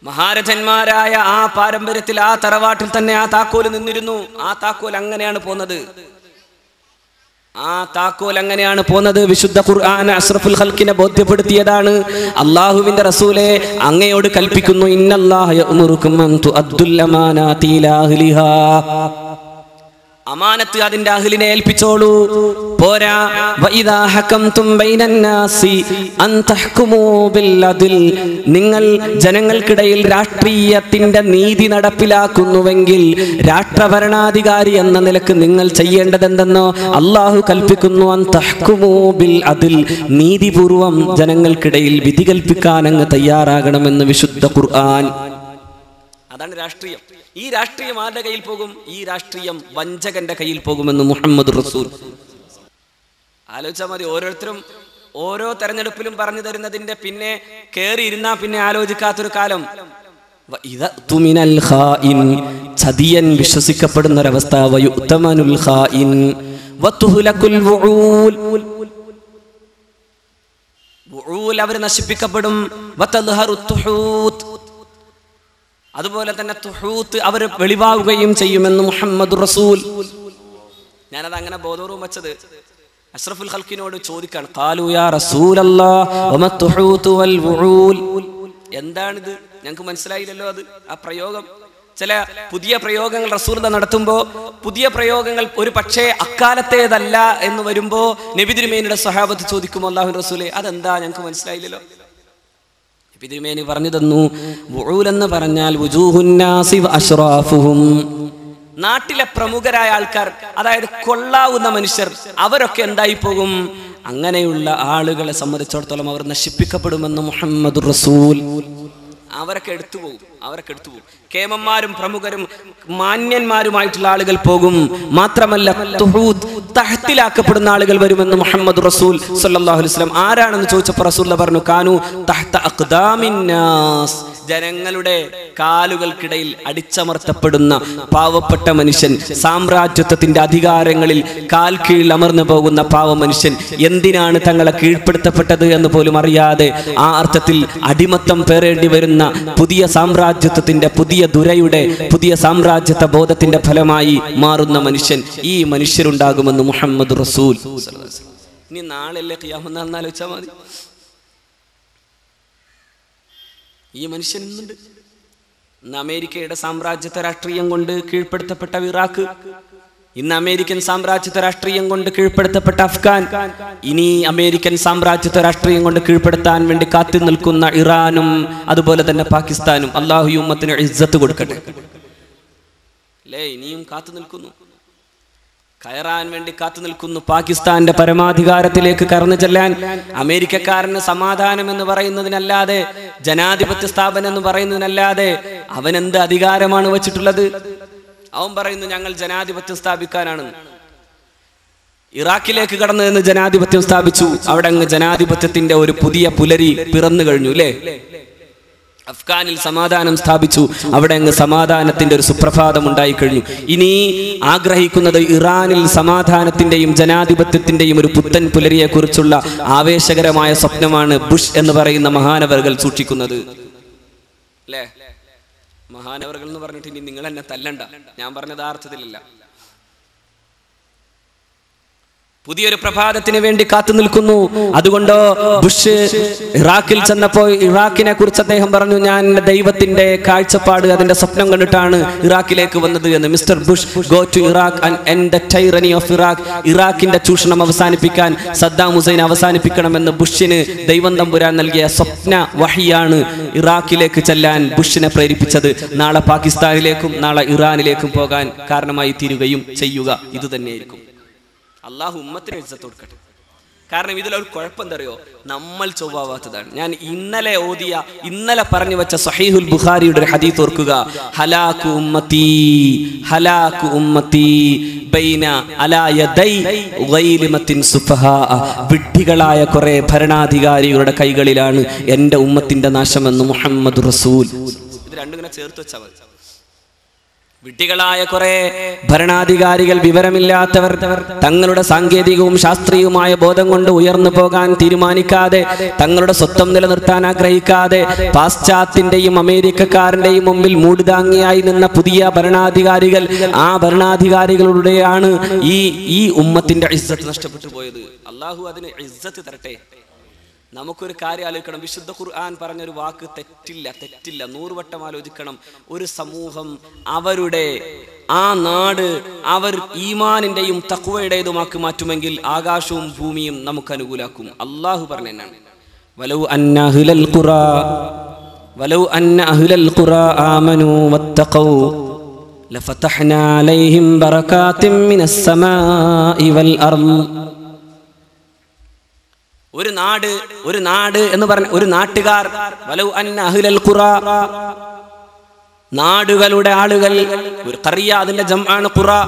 മഹാരഥന്മാരായ ആ പാരമ്പര്യത്തിൽ, ആ തറവാട്ടിൽ തന്നെ ആ താക്കോല് നിന്നിരുന്നു. ആ താക്കോൽ അങ്ങനെയാണ് പോന്നത്. വിശുദ്ധ ഖുർആൻ അഷ്റഫുൽ ഖൽഖിനെ ബോധ്യപ്പെടുത്തിയതാണ്. അല്ലാഹുവിന്റെ റസൂലേ, അങ്ങയോട് കൽപ്പിക്കുന്നു, ഇന്നല്ലാഹ യഅ്മുറുക്കും അൻ തുഅദ്ദുൽ അമാനാതി ഇലാ അഹ്ലിഹാ. അമാനത്ത് അതിന്റെ അഹ്ലിനെ ഏൽപ്പിച്ചോളൂ. പോരാ, വഇദാ ഹകംതും ബൈനന്നാസി അൻ തഹ്കുമൂ ബിൽ അദ്ൽ. നിങ്ങൾ ജനങ്ങൾക്കിടയിൽ രാഷ്ട്രീയത്തിന്റെ നീതി നടപ്പിലാക്കുന്നുവെങ്കിൽ രാഷ്ട്രഭരണാധികാരി എന്ന നിലക്ക് നിങ്ങൾ ചെയ്യേണ്ടതെന്തെന്നോ അല്ലാഹു കൽപ്പിക്കുന്നു, അൻ തഹ്കുമൂ ബിൽ അദ്ൽ. നീതിപൂർവം ജനങ്ങൾക്കിടയിൽ വിധി കൽപ്പിക്കാൻ അങ്ങ് തയ്യാറാകണമെന്ന് വിശുദ്ധ ഖുർആൻ. അതാണ് രാഷ്ട്രീയം. ഈ രാഷ്ട്രീയം ആരുടെ കയ്യിൽ പോകും? ഈ രാഷ്ട്രീയം വഞ്ചകന്റെ കയ്യിൽ പോകുമെന്ന് മുഹമ്മദ് റസൂൽ. ആലോചിച്ചാൽ മതി. ഓരോരുത്തരും ഓരോ തെരഞ്ഞെടുപ്പിലും പറഞ്ഞു തരുന്നതിന്റെ പിന്നെ കേറി ഇരുന്നാ പിന്നെ ആലോചിക്കാത്തൊരു കാലം. ചതിയൻ വിശ്വസിക്കപ്പെടുന്ന ഒരവസ്ഥ. അവർ നശിപ്പിക്കപ്പെടും. അതുപോലെ തന്നെ തുഹൂത്ത് അവർ വെളിവാവുകയും ചെയ്യുമെന്ന് മുഹമ്മദ് റസൂൽ. ഞാനത് അങ്ങനെ ബോധപൂർവം വെച്ചത് അഷ്റഫുൽ ഖൽഖിനോട് ചോദിക്കാണ്. ഖാലു യാ റസൂലല്ലാഹ് വമാ തുഹൂത്ത് വൽ വുഊൽ. എന്താണിത്? ഞങ്ങൾക്ക് മനസ്സിലായില്ലല്ലോ അത്. ആ പ്രയോഗം, ചില പുതിയ പ്രയോഗങ്ങൾ റസൂൽ നടത്തുമ്പോൾ പുതിയ പ്രയോഗങ്ങൾ ഒരു പക്ഷേ അക്കാലത്തേതല്ല എന്ന് വരുമ്പോ നബി തിരുമേനിയുടെ സ്വഹാബത്ത് ചോദിക്കും, അല്ലാഹുവിന്റെ റസൂലേ അതെന്താ, ഞങ്ങൾക്ക് മനസ്സിലായില്ലല്ലോ. നബി തിരുമേനി പറഞ്ഞു തന്നു, വുഊൽ എന്ന് പറഞ്ഞാൽ വുജൂഹുന്നാസി വഅശ്റാഫുഹും. നാട്ടിലെ പ്രമുഖരായ ആൾക്കാർ, അതായത് കൊള്ളാവുന്ന മനുഷ്യർ, അവരൊക്കെ എന്തായി പോകും? അങ്ങനെയുള്ള ആളുകളെ സംബന്ധിച്ചിടത്തോളം അവർ നശിപ്പിക്കപ്പെടുമെന്ന് മുഹമ്മദ് റസൂൽ. അവരൊക്കെ എടുത്തുപോകും. കേമന്മാരും പ്രമുഖരും മാന്യന്മാരുമായിട്ടുള്ള ആളുകൾ പോകും. മാത്രമല്ല തഹ്തിലാക്കപ്പെടുന്ന ആളുകൾ വരുമെന്ന് മുഹമ്മദ് റസൂൽ സല്ലല്ലാഹു അലൈഹി വസല്ലം. ആരാണെന്ന് ചോദിച്ചപ്പോൾ റസൂൽ പറഞ്ഞു, കാനു തഹ്ത അഖ്ദാമിന്നാസ്, ജനങ്ങളുടെ കാലുകൾക്കിടയിൽ അടിച്ചമർത്തപ്പെടുന്ന പാവപ്പെട്ട മനുഷ്യൻ, സാമ്രാജ്യത്വത്തിന്റെ അധികാരങ്ങളിൽ കാൽ കീഴിൽ അമർന്നു പോകുന്ന പാവ മനുഷ്യൻ എന്തിനാണ് തങ്ങളെ കീഴ്പ്പെടുത്തപ്പെട്ടത് എന്ന് പോലും അറിയാതെ ആ അർത്ഥത്തിൽ അടിമത്തം പേറേണ്ടി വരുന്ന പുതിയ സാമ്രാജ്യത്വത്തിന്റെ, പുതിയ ദുരയുടെ, പുതിയ സാമ്രാജ്യത്വ ബോധത്തിന്റെ ഫലമായി മാറുന്ന മനുഷ്യൻ, ഈ മനുഷ്യരുണ്ടാകുമെന്ന് മുഹമ്മദ് റസൂൽ. ഇനി നാളെയല്ലേ ഖിയാമത്ത് നാൾ ആലോചിച്ചാൽ മതി. ഈ മനുഷ്യൻ ഇന്നുണ്ട്. ഇന്ന് അമേരിക്കയുടെ സാമ്രാജ്യത്വ രാഷ്ട്രീയം കൊണ്ട് കീഴ്പ്പെടുത്തപ്പെട്ട ഇറാഖ്, ഇന്ന് അമേരിക്കൻ സാമ്രാജ്യത്വ രാഷ്ട്രീയം കൊണ്ട് കീഴ്പ്പെടുത്തപ്പെട്ട അഫ്ഗാൻ, ഇനി അമേരിക്കൻ സാമ്രാജ്യത്വ രാഷ്ട്രീയം കൊണ്ട് കീഴ്പ്പെടുത്താൻ വേണ്ടി കാത്തു നിൽക്കുന്ന ഇറാനും അതുപോലെ തന്നെ പാകിസ്ഥാനും. അല്ലാഹു ഈ ഉമ്മത്തിന് ഇസ്സത്ത് കൊടുക്കട്ടെ. അല്ലേ, ഇനിയും കാത്തു നിൽക്കുന്നു, കയറാൻ വേണ്ടി കാത്തു നിൽക്കുന്നു. പാകിസ്ഥാന്റെ പരമാധികാരത്തിലേക്ക് കടന്നു ചെല്ലാൻ അമേരിക്കക്കാരന് സമാധാനം എന്ന് പറയുന്നതിനല്ലാതെ, ജനാധിപത്യ സ്ഥാപനം എന്ന് പറയുന്നതിനല്ലാതെ അവൻ എന്ത് അധികാരമാണ് വെച്ചിട്ടുള്ളത്? അവൻ പറയുന്നു ഞങ്ങൾ ജനാധിപത്യം സ്ഥാപിക്കാനാണ്. ഇറാഖിലേക്ക് കടന്നു നിന്ന് ജനാധിപത്യം സ്ഥാപിച്ചു. അവിടെ അങ്ങ് ജനാധിപത്യത്തിന്റെ ഒരു പുതിയ പുലരി പിറന്നു കഴിഞ്ഞു. അല്ലേ, അഫ്ഗാനിൽ സമാധാനം സ്ഥാപിച്ചു. അവിടെ അങ്ങ് സമാധാനത്തിന്റെ ഒരു സുപ്രഭാതം ഉണ്ടായിക്കഴിഞ്ഞു. ഇനി ആഗ്രഹിക്കുന്നത് ഇറാനിൽ സമാധാനത്തിന്റെയും ജനാധിപത്യത്തിന്റെയും ഒരു പുത്തൻ പുലരിയെ കുറിച്ചുള്ള ആവേശകരമായ സ്വപ്നമാണ് ബുഷ് എന്ന് പറയുന്ന മഹാനവറുകൾ സൂക്ഷിക്കുന്നത്. അല്ലേ, മഹാനവറുകൾ എന്ന് പറഞ്ഞിട്ട് ഇനി നിങ്ങൾ എന്നെ തല്ലണ്ട, ഞാൻ പറഞ്ഞത് ആ അർത്ഥത്തിലല്ല. പുതിയൊരു പ്രഭാതത്തിന് വേണ്ടി കാത്തു നിൽക്കുന്നു. അതുകൊണ്ടോ ബുഷ് ഇറാഖിൽ ചെന്നപ്പോൾ ഇറാഖിനെ കുറിച്ച് അദ്ദേഹം പറഞ്ഞു, ഞാൻ എൻ്റെ ദൈവത്തിന്റെ കാഴ്ചപ്പാട്, അതിന്റെ സ്വപ്നം കണ്ടിട്ടാണ് ഇറാഖിലേക്ക് വന്നത് എന്ന്. Mister Bush, go to Iraq and end the tyranny of Iraq. ഇറാഖിന്റെ ചൂഷണം അവസാനിപ്പിക്കാൻ, സദ്ദാം ഹുസൈൻ അവസാനിപ്പിക്കണമെന്ന് ബുഷിന് ദൈവം തമ്പുരാൻ നൽകിയ സ്വപ്ന വഹിയാണ് ഇറാഖിലേക്ക് ചെല്ലാൻ ബുഷിനെ പ്രേരിപ്പിച്ചത്. നാളെ പാകിസ്ഥാനിലേക്കും നാളെ ഇറാനിലേക്കും പോകാൻ കാരണമായി തീരുകയും ചെയ്യുക ഇത് തന്നെയായിരിക്കും. അള്ളാഹു ഉമ്മത്തിന് ഇസ്സത്ത് കൊടുക്കട്ടെ. കാരണം ഇതിലൊരു കുഴപ്പം എന്താ അറിയോ, നമ്മൾ ചൊവ്വാവാത്തതാണ്. ഞാൻ ഇന്നലെ പറഞ്ഞു വെച്ച സഹീഹുൽ ബുഖാരിയുടെ ഒരു ഹദീസ് ഓർക്കുക. ഹലാകു ഉമ്മത്തി ബൈന അലാ യദൈ ഗൈലിമത്തിൻ സുഫഹാ. വിഡ്ഢികളായ കുറെ ഭരണാധികാരികളുടെ കൈകളിലാണ് എൻ്റെ ഉമ്മത്തിന്റെ നാശമെന്ന് മുഹമ്മദ് റസൂൽ. ഇത് രണ്ടും ഇങ്ങനെ ചേർത്ത് വെച്ചാൽ മതി. വിഡ്ഢികളായ കുറെ ഭരണാധികാരികൾ, വിവരമില്ലാത്തവർ, തങ്ങളുടെ സാങ്കേതികവും ശാസ്ത്രീയവുമായ ബോധം കൊണ്ട് ഉയർന്നു പോകാൻ തീരുമാനിക്കാതെ, തങ്ങളുടെ സ്വത്വം നിലനിർത്താൻ ആഗ്രഹിക്കാതെ, പാശ്ചാത്യന്റെയും അമേരിക്കക്കാരന്റെയും മുമ്പിൽ മൂടുതാങ്ങിയായി നിന്ന പുതിയ ഭരണാധികാരികൾ, ആ ഭരണാധികാരികളുടെയാണ് ഈ ഉമ്മത്തിന്റെ ഇസ്സത്ത് നഷ്ടപ്പെട്ടു പോയത്. അള്ളാഹു അതിന് ഇസ്സത്ത് തരട്ടെ. നമുക്കൊരു കാര്യം ആലോചിക്കണം. വിശുദ്ധ ഖുർആൻ പറഞ്ഞൊരു വാക്ക് തെറ്റില്ല 100 വട്ടം ആലോചിക്കണം. ഒരു സമൂഹം, അവരുടെ ആ നാട് അവർ ഈമാനിന്റെയും തഖ്വയുടേതുമാക്കി മാറ്റുമെങ്കിൽ ആകാശവും ഭൂമിയും നമുക്ക് അനുകൂലാക്കും. അള്ളാഹു പറഞ്ഞാണ്, വലൗ അന്ന അഹ്ലൽ ഖുറാ ആമനൂ വത്തഖൗ ലഫതഹ്നാ അലൈഹിം ബറകാതിൻ മിനസ് സമാഇ വൽ അർള്. ഒരു നാട് എന്ന് പറഞ്ഞ ഒരു നാട്ടുകാർ, വലൗ അന്ന അഹ്ലൽ ഖുറാ, നാടുകളുടെ ആളുകൾ, ഒരു ഖറിയ അതിന്റെ ജംആണ് ഖുറാ,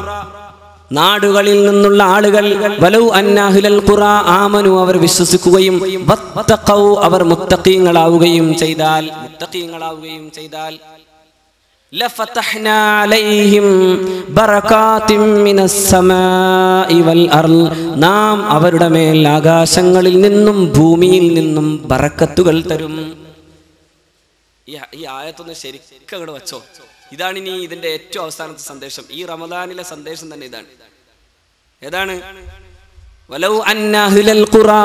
നാടുകളിൽ നിന്നുള്ള ആളുകൾ, വലൗ അന്ന അഹ്ലൽ ഖുറാ ആമനു, അവർ വിശ്വസിക്കുകയും, വത്തഖൗ, അവർ മുത്തഖീങ്ങളാവുകയും ചെയ്താൽ ലഫതഹ്നാ അലൈഹിം ബറകാതിൻ മിനസ് സമാഇ വൽ അർള്, നാം അവരുടെ മേൽ ആകാശങ്ങളിൽ നിന്നും ഭൂമിയിൽ നിന്നും ബറക്കത്തുകൾ തരും. ഈ ആയത്തൊന്ന് ശരിക്കും അങ്ങോട്ട് വെച്ചോ. ഇതാണ് ഇനി ഇതിന്റെ ഏറ്റവും അവസാനത്തെ സന്ദേശം. ഈ റമദാനിലെ സന്ദേശം തന്നെ ഏതാണ്? വലൗ അന്ന അഹ്ലൽ ഖുറാ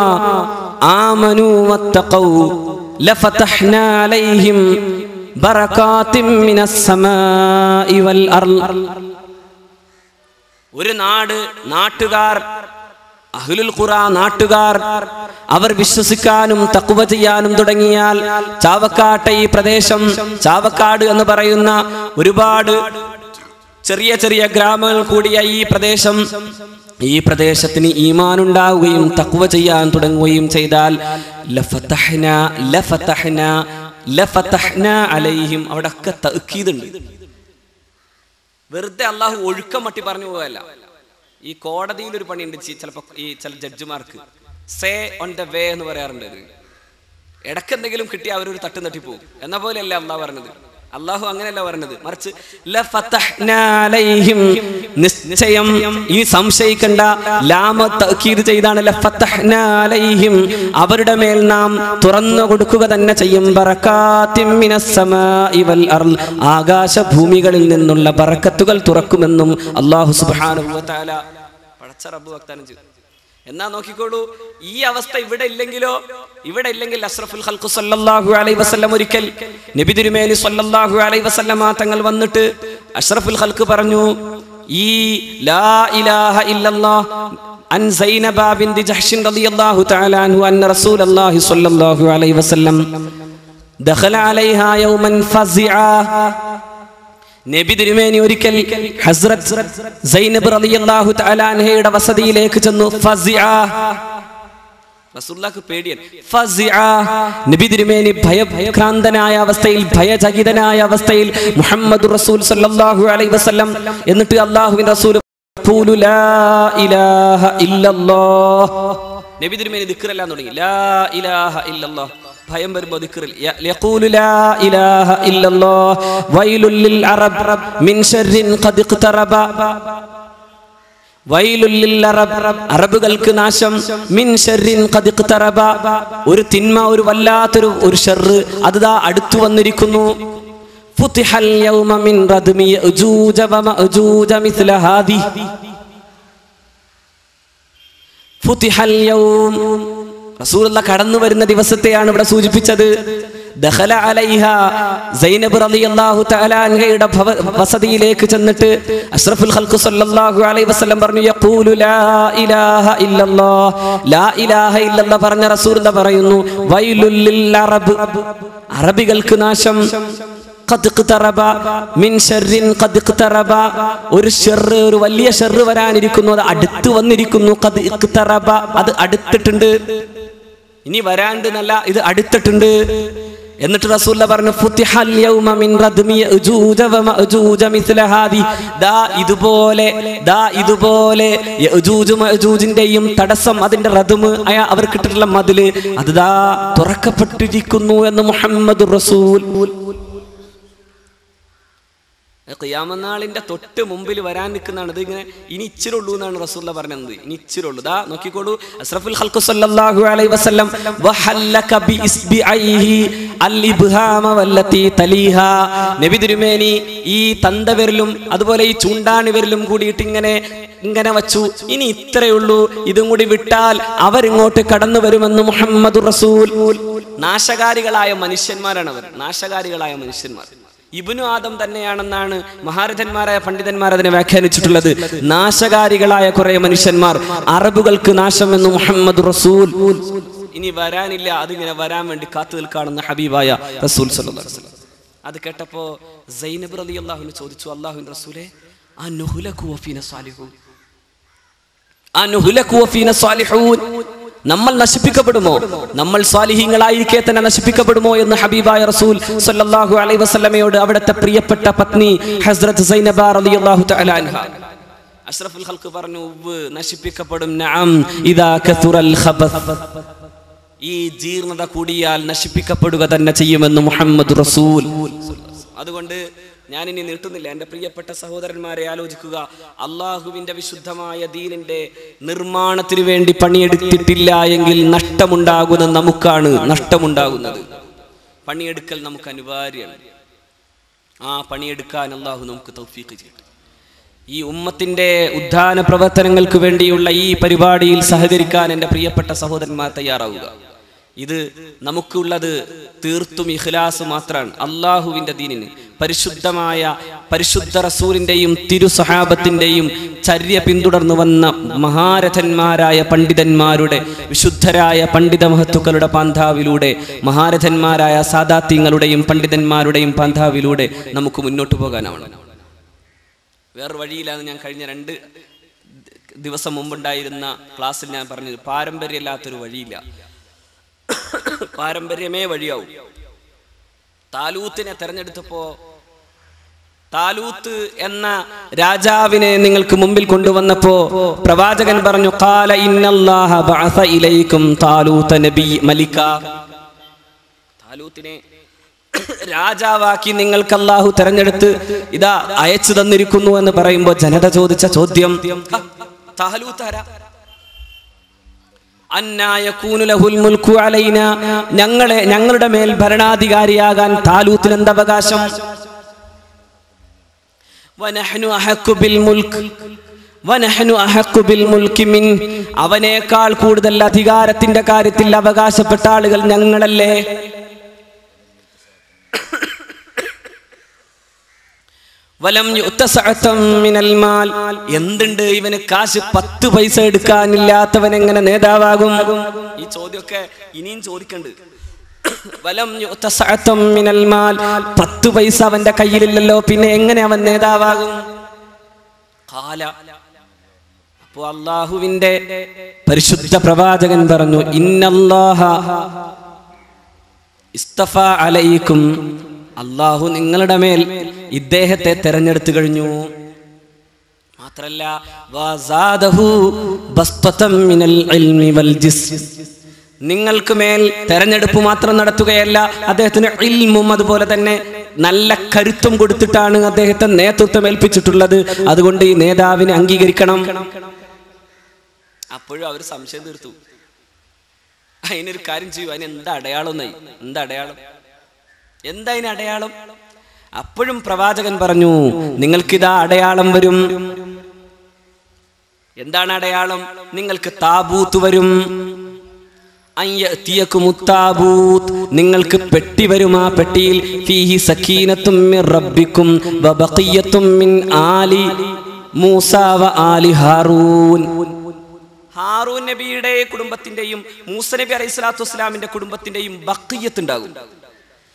ആമനൂ വത്തഖൗ ലഫതഹ്നാ അലൈഹിം ബറകാതിൻ മിനസ് സമാഇ വൽ അർള്. ഒരു നാട്ടുകാർ, അഹ്ലുൽ ഖുറാ നാട്ടുകാർ, അവർ വിശ്വസിക്കാനും തഖ്വ ചെയ്യാനും തുടങ്ങിയാൽ, ചാവക്കാട്ടെ ഈ പ്രദേശം, ചാവക്കാട് എന്ന് പറയുന്ന ഒരുപാട് ചെറിയ ചെറിയ ഗ്രാമങ്ങൾ കൂടിയ ഈ പ്രദേശത്തിന് ഈമാൻ ഉണ്ടാവുകയും തഖ്വ ചെയ്യാൻ തുടങ്ങുകയും ചെയ്താൽ ലഫതഹ്നാ അലൈഹിം, അവിടെ ഒക്കെ തഅ്കീദുണ്ട്. വെറുതെ അള്ളാഹു ഒഴുക്കം മട്ടി പറഞ്ഞു പോകല്ല. ഈ കോടതിയിൽ ഒരു പണിയുണ്ട് ചിലപ്പോൾ ഈ ചില ജഡ്ജിമാർക്ക്, സേ ഓൺ ദ വേ എന്ന് പറയാറുണ്ട്. ഇടക്കെന്തെങ്കിലും കിട്ടിയാൽ അവരൊരു തട്ടും തട്ടിപ്പോവും എന്ന പോലെയല്ല അള്ളാഹു പറഞ്ഞത്. അള്ളാഹു അങ്ങനെയല്ല പറഞ്ഞത്, മറിച്ച് നിശ്ചയം, ഈ സംശയിക്കണ്ട, ലാമ തഅ്കീദ് ചെയ്താണ്, ലഫതഹ്നാ അലൈഹിം, അവരുടെ മേൽ നാം തുറന്നു കൊടുക്കുക തന്നെ ചെയ്യും, ബറകാത്തിൻ മിനസ് സമാഇ വൽ അർള്, ആകാശ ഭൂമികളിൽ നിന്നുള്ള ബറക്കത്തുകൾ തുറക്കുമെന്നും അല്ലാഹു സുബ്ഹാനഹു വ തആല പടച്ച റബ്ബ് വാഗ്ദാനം ചെയ്തു. എന്നാ നോക്കിക്കോളൂ, ഈ അവസ്ഥ ഇവിടെ ഇല്ലെങ്കിൽ അഷ്റഫുൽ ഖൽഖ് സല്ലല്ലാഹു അലൈഹി വസല്ലം ഒരിക്കൽ നബി തിരുമേനി സല്ലല്ലാഹു അലൈഹി വസല്ലമ തങ്ങൾ വന്നിട്ട് അഷ്റഫുൽ ഖൽഖ് പറഞ്ഞു, ഈ ലാ ഇലാഹ ഇല്ലല്ലാഹ് അൻ സൈനബ ബിൻത് ജഹ്ഷ് റളിയല്ലാഹു തആല അൻഹു അന്ന റസൂലുള്ളാഹി സല്ലല്ലാഹു അലൈഹി വസല്ലം ദഖല അലൈഹാ യൗമൻ ഫസിഅ. നബി തിരുമേനി ഒരിക്കൽ ഹസ്രത്ത് സൈനബ് റളിയല്ലാഹു തആല അൻഹയുടെ വസതിയിലേക്ക് ചെന്നു. ഫസിഅ, റസൂലുള്ളാഹിക്ക് പേടിയാണ്. ഫസിഅ, നബി തിരുമേനി ഭയഭ്രാന്തനായ അവസ്ഥയിൽ, ഭയചകിതനായ അവസ്ഥയിൽ മുഹമ്മദ് റസൂൽ സല്ലല്ലാഹു അലൈഹി വസല്ലം, എന്നിട്ട് അല്ലാഹുവിന്റെ റസൂൽ ഖൂലു ലാ ഇലാഹ ഇല്ലല്ലാഹ്, നബി തിരുമേനി ദിക്റെല്ലാം തുടങ്ങി, ലാ ഇലാഹ ഇല്ലല്ലാഹ്. ഭയം വരുമ്പോൾ ദിക്റിൽ യഖൂലു ലാ ഇലാഹ ഇല്ലല്ലാഹ് വൈലുൽ ലിൽ അറബ് മിൻ ശർരിൻ ഖദ് ഇഖ്തറബ, വൈലുൽ ലിൽ അറബ്, അറബുകൾക്ക് നാശം, മിൻ ശർരിൻ ഖദ് ഇഖ്തറബ, ഒരു തിന്മ, ഒരു വല്ലാത്തൊരു ഒരു ശർറ് അത് അടുത്തു വന്നിരിക്കുന്നു. ഫുതിഹൽ യൗമ മിൻ റദ്മി യഅജൂജ വ മഅജൂജ മിസ്ല ഹാദി, ഫുതിഹൽ യൗം, റസൂലുള്ളാഹി കടന്നു വരുന്ന ദിവസത്തെയാണ് ഇവിടെ സൂചിപ്പിച്ചത്. ദഖല അലൈഹ, സൈനബ് റളിയല്ലാഹു തആല അൻഹയുടെ വസതിയിലേക്ക് ചെന്നിട്ട് അഷ്റഫുൽ ഖൽഖ് സല്ലല്ലാഹു അലൈഹി വസല്ലം പറഞ്ഞു, യഖൂലു ലാ ഇലാഹ ഇല്ലല്ലാഹ്, ലാ ഇലാഹ ഇല്ലല്ലാഹ് പറഞ്ഞ റസൂലുള്ളാഹി പറയുന്നു, വൈലുൽ ലിൽ അറബ്, അറബികൾക്ക് നാശം, ഖദ് ഇഖ്തറബ മിൻ ശർരിൻ ഖദ് ഇഖ്തറബ, ഒരു ശർറ്, ഒരു വലിയ ശർറ് വരാനിരിക്കുന്നു, അത് അടുത്ത് വന്നിരിക്കുന്നു. ഖദ് ഇഖ്തറബ, അത് അടുത്തിട്ടുണ്ട്, ഇനി വരാണ്ട് എന്നല്ല, ഇത് അടുത്തിട്ടുണ്ട്. എന്നിട്ട് റസൂലുള്ളാഹി പറഞ്ഞു, ഫുതിഹൽ യൗമ മിൻ റദ്മി യഅജൂജ വ മഅജൂജ മിസ്ല ഹാദി, ഇതുപോലെ യഅജൂജ് മഅജൂജിന്റെയും തടസ്സം, അതിന്റെ റദ്മ്, അവർക്ക് ഇട്ടിട്ടുള്ള മതില്, അത് തുറക്കപ്പെട്ടിരിക്കുന്നു എന്ന് മുഹമ്മദ് റസൂൽ. ഖിയാമത്ത് നാളിന്റെ തൊട്ട് മുമ്പിൽ വരാൻ നിൽക്കുന്നതാണ് ഇത്. ഇങ്ങനെ ഇനി ഇച്ചിരി ഉള്ളൂ എന്നാണ് റസൂലുള്ളാഹി പറഞ്ഞത്, ഇനി ഇച്ചിരി ഉള്ളൂ. ദാ നോക്കിക്കോളൂ, അഷ്റഫുൽ ഖൽഖ് സല്ലല്ലാഹു അലൈഹി വസല്ലം വഹല്ലക ബി ഇസ്ബിഐഹി അൽ ഇബ്ഹാമ വല്ലതി തലീഹാ, നബി തിരുമേനി ഈ തന്തവിരലും അതുപോലെ ഈ ചൂണ്ടാണി വിരലും കൂടിയിട്ട് ഇങ്ങനെ വച്ചു, ഇനി ഇത്രയുള്ളൂ, ഇതും കൂടി വിട്ടാൽ അവരിങ്ങോട്ട് കടന്നു വരുമെന്ന് മുഹമ്മദ് റസൂൽ. നാശകാരികളായ മനുഷ്യന്മാരാണ് അവർ, നാശകാരികളായ മനുഷ്യന്മാർ. ഇബ്നു ആദം തന്നെയാണെന്നാണ് മഹാരഥന്മാരായ പണ്ഡിതന്മാർ അതിനെ വ്യാഖ്യാനിച്ചിട്ടുള്ളത്. നാശകാരികളായ കുറെ മനുഷ്യന്മാർ, അറബുകൾക്ക് നാശം എന്ന് മുഹമ്മദ് റസൂൽ. ഇനി വരാനില്ല, അതിങ്ങനെ വരാൻ വേണ്ടി കാത്തു നിൽക്കാണെന്ന് ഹബീബായ റസൂൽ സല്ലല്ലാഹു അലൈഹി വസല്ലം. അത് കേട്ടപ്പോ സൈനബ് റളിയല്ലാഹു അൻഹ ചോദിച്ചു, അല്ലാഹുവിന്റെ റസൂലേ, അനുഹ്ലകു വഫീന സാലിഹൂൻ, അനുഹ്ലകു വഫീന സാലിഹൂൻ, നമ്മൾ നശിപ്പിക്കപ്പെടുമോ, നമ്മൾ സ്വാലിഹീങ്ങളായിരിക്കെ തന്നെ നശിപ്പിക്കപ്പെടുമോ എന്ന് ഹബീബായ റസൂൽ സല്ലല്ലാഹു അലൈഹി വസല്ലമയോട് അവിടുത്തെ പ്രിയപ്പെട്ട പത്നി ഹസ്രത്ത് സൈനബ റളിയല്ലാഹു തആല അൻഹ അഷ്റഫുൽ ഖൽഖ് പറഞ്ഞു, നശിപ്പിക്കപ്പെടും. നഅം ഇദാ കസുറൽ ഖബസ്, ഈ ജീർണത കൂടിയാൽ നശിപ്പിക്കപ്പെടുക തന്നെ ചെയ്യുമെന്ന് മുഹമ്മദ് റസൂൽ. അതുകൊണ്ട് ഞാനിനി നീട്ടുന്നില്ല. എൻ്റെ പ്രിയപ്പെട്ട സഹോദരന്മാരെ, ആലോചിക്കുക, അള്ളാഹുവിൻ്റെ വിശുദ്ധമായ ദീനിൻ്റെ നിർമ്മാണത്തിന് വേണ്ടി പണിയെടുത്തിട്ടില്ല എങ്കിൽ നഷ്ടമുണ്ടാകുന്നത് നമുക്കാണ്, നഷ്ടമുണ്ടാകുന്നത്. പണിയെടുക്കൽ നമുക്ക് അനിവാര്യമാണ്. ആ പണിയെടുക്കാൻ അള്ളാഹു നമുക്ക് തൗഫീഖ് ചെയ്യട്ടെ. ഈ ഉമ്മത്തിൻ്റെ ഉദ്ധാന പ്രവർത്തനങ്ങൾക്ക് വേണ്ടിയുള്ള ഈ പരിപാടിയിൽ സഹകരിക്കാൻ എൻ്റെ പ്രിയപ്പെട്ട സഹോദരന്മാർ തയ്യാറാവുക. ഇത് നമുക്കുള്ളത് തീർത്തും ഇഖ്ലാസ് മാത്രമാണ്. അള്ളാഹുവിൻ്റെ ദീനിന് പരിശുദ്ധ റസൂലിൻ്റെയും തിരു സഹാബത്തിൻ്റെയും ചര്യ പിന്തുടർന്നു വന്ന മഹാരഥന്മാരായ പണ്ഡിതന്മാരുടെ, വിശുദ്ധരായ പണ്ഡിത മഹത്തുക്കളുടെ പാന്താവിലൂടെ, മഹാരഥന്മാരായ സാദാത്യങ്ങളുടെയും പണ്ഡിതന്മാരുടെയും പാന്താവിലൂടെ നമുക്ക് മുന്നോട്ട് പോകാനാവണം. വേറെ വഴിയില്ലാന്ന് ഞാൻ കഴിഞ്ഞ 2 ദിവസം മുമ്പുണ്ടായിരുന്ന ക്ലാസ്സിൽ ഞാൻ പറഞ്ഞത്, പാരമ്പര്യമില്ലാത്തൊരു വഴിയില്ല, പാരമ്പര്യമേ വഴിയാവും. താലൂത്തിനെ തെരഞ്ഞെടുത്തപ്പോ താലൂത്ത് എന്ന രാജാവിനെ നിങ്ങൾക്ക് മുമ്പിൽ കൊണ്ടുവന്നപ്പോ പ്രവാചകൻ പറഞ്ഞു, ഖാല ഇന്നല്ലാഹ ബഅസ ഇലൈക്കും താലൂത നബി മലിക, താലൂത്തിനെ രാജാവാക്കി നിങ്ങൾക്ക് അല്ലാഹു തെരഞ്ഞെടുത്ത് ഇതാ അയച്ചു തന്നിരിക്കുന്നു എന്ന് പറയുമ്പോൾ ജനത ചോദിച്ച ചോദ്യം, താലൂത്താരാ? ഞങ്ങളുടെ മേൽ ഭരണാധികാരിയാകാൻ താലൂത്തിന് എന്തവകാശം? അവനേക്കാൾ കൂടുതൽ അധികാരത്തിന്റെ കാര്യത്തിൽ അവകാശപ്പെട്ട ആളുകൾ ഞങ്ങളല്ലേ? എന്തുണ്ട് ഇവന് കാശ് 10 പൈസ എടുക്കാനില്ലാത്തവൻ എങ്ങനെ നേതാവാകും? ഈ ചോദ്യമൊക്കെ ഇനിയും ചോദിക്കണ്ട്. 10 പൈസ അവന്റെ കയ്യിലില്ലല്ലോ, പിന്നെ എങ്ങനെ അവൻ നേതാവാകും? അപ്പോ അല്ലാഹുവിന്റെ പരിശുദ്ധ പ്രവാചകൻ പറഞ്ഞു, ഇന്നല്ലാഹ ഇസ്തഫാ അലൈക്കും, അല്ലാഹു നിങ്ങളുടെ മേൽ ഇദ്ദേഹത്തെ തെരഞ്ഞെടുത്തു കഴിഞ്ഞു. മാത്രല്ല വസാദഹു ബസ്തതം മിനൽ ഇൽമി വൽ ജിസ്ം, നിങ്ങൾക്ക് മേൽ തെരഞ്ഞെടുപ്പ് മാത്രം നടത്തുകയല്ല, അദ്ദേഹത്തിന് ഇൽമും അതുപോലെ തന്നെ നല്ല കരുത്തും കൊടുത്തിട്ടാണ് അദ്ദേഹത്തെ നേതൃത്വം ഏൽപ്പിച്ചിട്ടുള്ളത്. അതുകൊണ്ട് ഈ നേതാവിനെ അംഗീകരിക്കണം. അപ്പോഴും അവർ സംശയം തീർത്തു. അതിനൊരു കാര്യം ചെയ്യൂ, അതിന് എന്താ അടയാളം? എന്താ അതിന് അടയാളം? അപ്പോഴും പ്രവാചകൻ പറഞ്ഞു, നിങ്ങൾക്കിതാ അടയാളം വരും. എന്താണ് അടയാളം? നിങ്ങൾക്ക് താബൂത്ത് വരും. നിങ്ങൾക്ക് പെട്ടി വരും. ആ പെട്ടിയിൽ ഫീഹി സക്കീനത്തും മിർ റബ്ബിക്കും വബഖിയത്തും മിൻ ആലി മൂസ വ ആലി ഹാറൂൻ. ഹാറൂൻ നബിയുടെ കുടുംബത്തിന്റെയും മൂസ നബി അലൈഹിസ്സലാത്തു വസ്സലാമിന്റെ കുടുംബത്തിന്റെയും ബഖിയത്ത് ഉണ്ടാകും.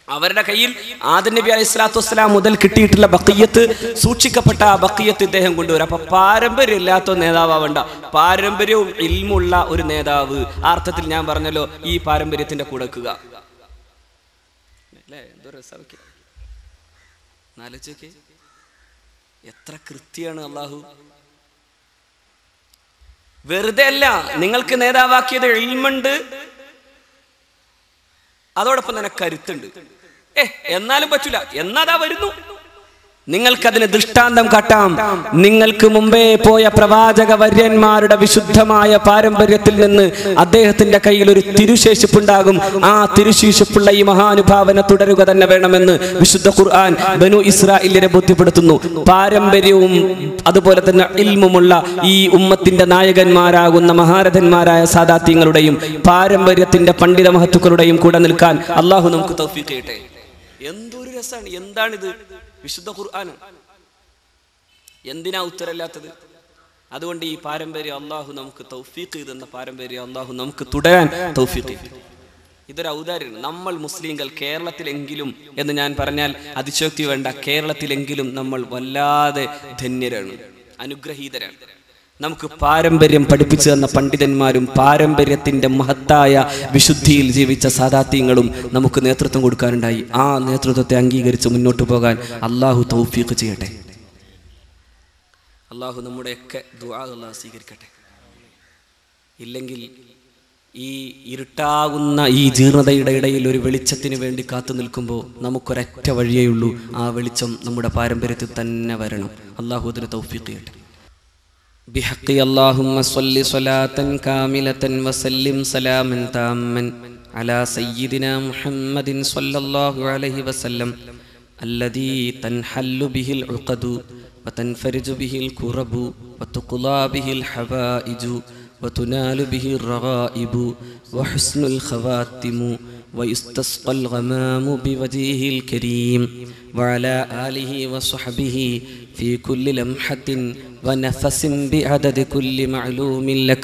അവരുടെ കയ്യിൽ ആദം നബി അലൈഹിസ്സലാത്തു വസ്സലാം മുതൽ കിട്ടിയിട്ടുള്ള ബഖിയത്ത്, സൂക്ഷിക്കപ്പെട്ട ആ ബഖിയത്ത് ഇദ്ദേഹം കൊണ്ടുവരും. അപ്പൊ പാരമ്പര്യം ഇല്ലാത്ത നേതാവണ്ട, പാരമ്പര്യവും ഇൽമുള്ള ഒരു നേതാവ്. ആ അർത്ഥത്തിൽ ഞാൻ പറഞ്ഞല്ലോ, ഈ പാരമ്പര്യത്തിന്റെ കൂടെ വെക്കുക. എത്ര കൃത്യമാണ് അല്ലാഹു. വെറുതെ അല്ല നിങ്ങൾക്ക് നേതാവാക്കിയത്. ഇൽമുണ്ട്, അതോടൊപ്പം തന്നെ കരുത്തുണ്ട്. എന്നാലും പറ്റൂല, എന്നാതാ വരുന്നു. നിങ്ങൾക്കതിന് ദൃഷ്ടാന്തം കാട്ടാം. നിങ്ങൾക്ക് മുമ്പേ പോയ പ്രവാചക വര്യന്മാരുടെ വിശുദ്ധമായ പാരമ്പര്യത്തിൽ നിന്ന് അദ്ദേഹത്തിന്റെ കയ്യിൽ ഒരു തിരുശേഷിപ്പുണ്ടാകും. ആ തിരുശേഷിപ്പുള്ള ഈ മഹാനുഭാവനെ തുടരുക തന്നെ വേണമെന്ന് വിശുദ്ധ ഖുർആൻ ബനു ഇസ്രായേലിനെ ബോധ്യപ്പെടുത്തുന്നു. പാരമ്പര്യവും അതുപോലെ തന്നെ ഇൽമുമുള്ള ഈ ഉമ്മത്തിന്റെ നായകന്മാരാകുന്ന മഹാരഥന്മാരായ സാദാത്യങ്ങളുടെയും പാരമ്പര്യത്തിന്റെ പണ്ഡിത മഹത്തുക്കളുടെയും കൂടെ നിൽക്കാൻ അള്ളാഹു നമുക്ക് തൗഫീഖ് ചെയ്യട്ടെ. എന്തൊരു രസമാണ്! എന്താണിത്? വിശുദ്ധ ഖുർആൻ. എന്തിനാ ഉത്തരമില്ലാത്തത്? അതുകൊണ്ട് ഈ പാരമ്പര്യം അള്ളാഹു നമുക്ക് തൗഫീഖ് ചെയ്തെന്ന പാരമ്പര്യം അള്ളാഹു നമുക്ക് തുടരാൻ തൗഫീഖ് ചെയ്തു. ഇതൊരു ഔദാര്യമാണ്. നമ്മൾ മുസ്ലിങ്ങൾ കേരളത്തിലെങ്കിലും എന്ന് ഞാൻ പറഞ്ഞാൽ അതിശയോക്തി വേണ്ട, കേരളത്തിലെങ്കിലും നമ്മൾ വല്ലാതെ ധന്യരാണ്, അനുഗ്രഹീതരാണ്. നമുക്ക് പാരമ്പര്യം പഠിപ്പിച്ചു തന്ന പണ്ഡിതന്മാരും പാരമ്പര്യത്തിന്റെ മഹത്തായ വിശുദ്ധിയിൽ ജീവിച്ച സാദാത്യങ്ങളും നമുക്ക് നേതൃത്വം കൊടുക്കാനുണ്ടായി. ആ നേതൃത്വത്തെ അംഗീകരിച്ച് മുന്നോട്ട് പോകാൻ അള്ളാഹു തൗഫീഖ് ചെയ്യട്ടെ. അള്ളാഹു നമ്മുടെയൊക്കെ ദുആ അള്ളാഹു സ്വീകരിക്കട്ടെ. ഇല്ലെങ്കിൽ ഈ ഇരുട്ടാകുന്ന ഈ ജീർണതയുടെ ഇടയിൽ ഒരു വെളിച്ചത്തിന് വേണ്ടി കാത്തു നിൽക്കുമ്പോൾ നമുക്കൊരൊറ്റ വഴിയേ ഉള്ളൂ. ആ വെളിച്ചം നമ്മുടെ പാരമ്പര്യത്തിൽ തന്നെ വരണം. അള്ളാഹു അതിന് തൗഫീഖ് ചെയ്യട്ടെ. بحق اللهم صل صلاة كاملة وسلم سلاما تاما على سيدنا محمد صلى الله عليه وسلم الذي تنحل به العقد وتنفرج به الكرب وتقضى به الحوائج وتنال به الرغائب وحسن الخواتم ويستسقى الغمام بوجهه الكريم وعلى آله وصحبه في كل لمحة ونفس بعدد كل معلوم لك.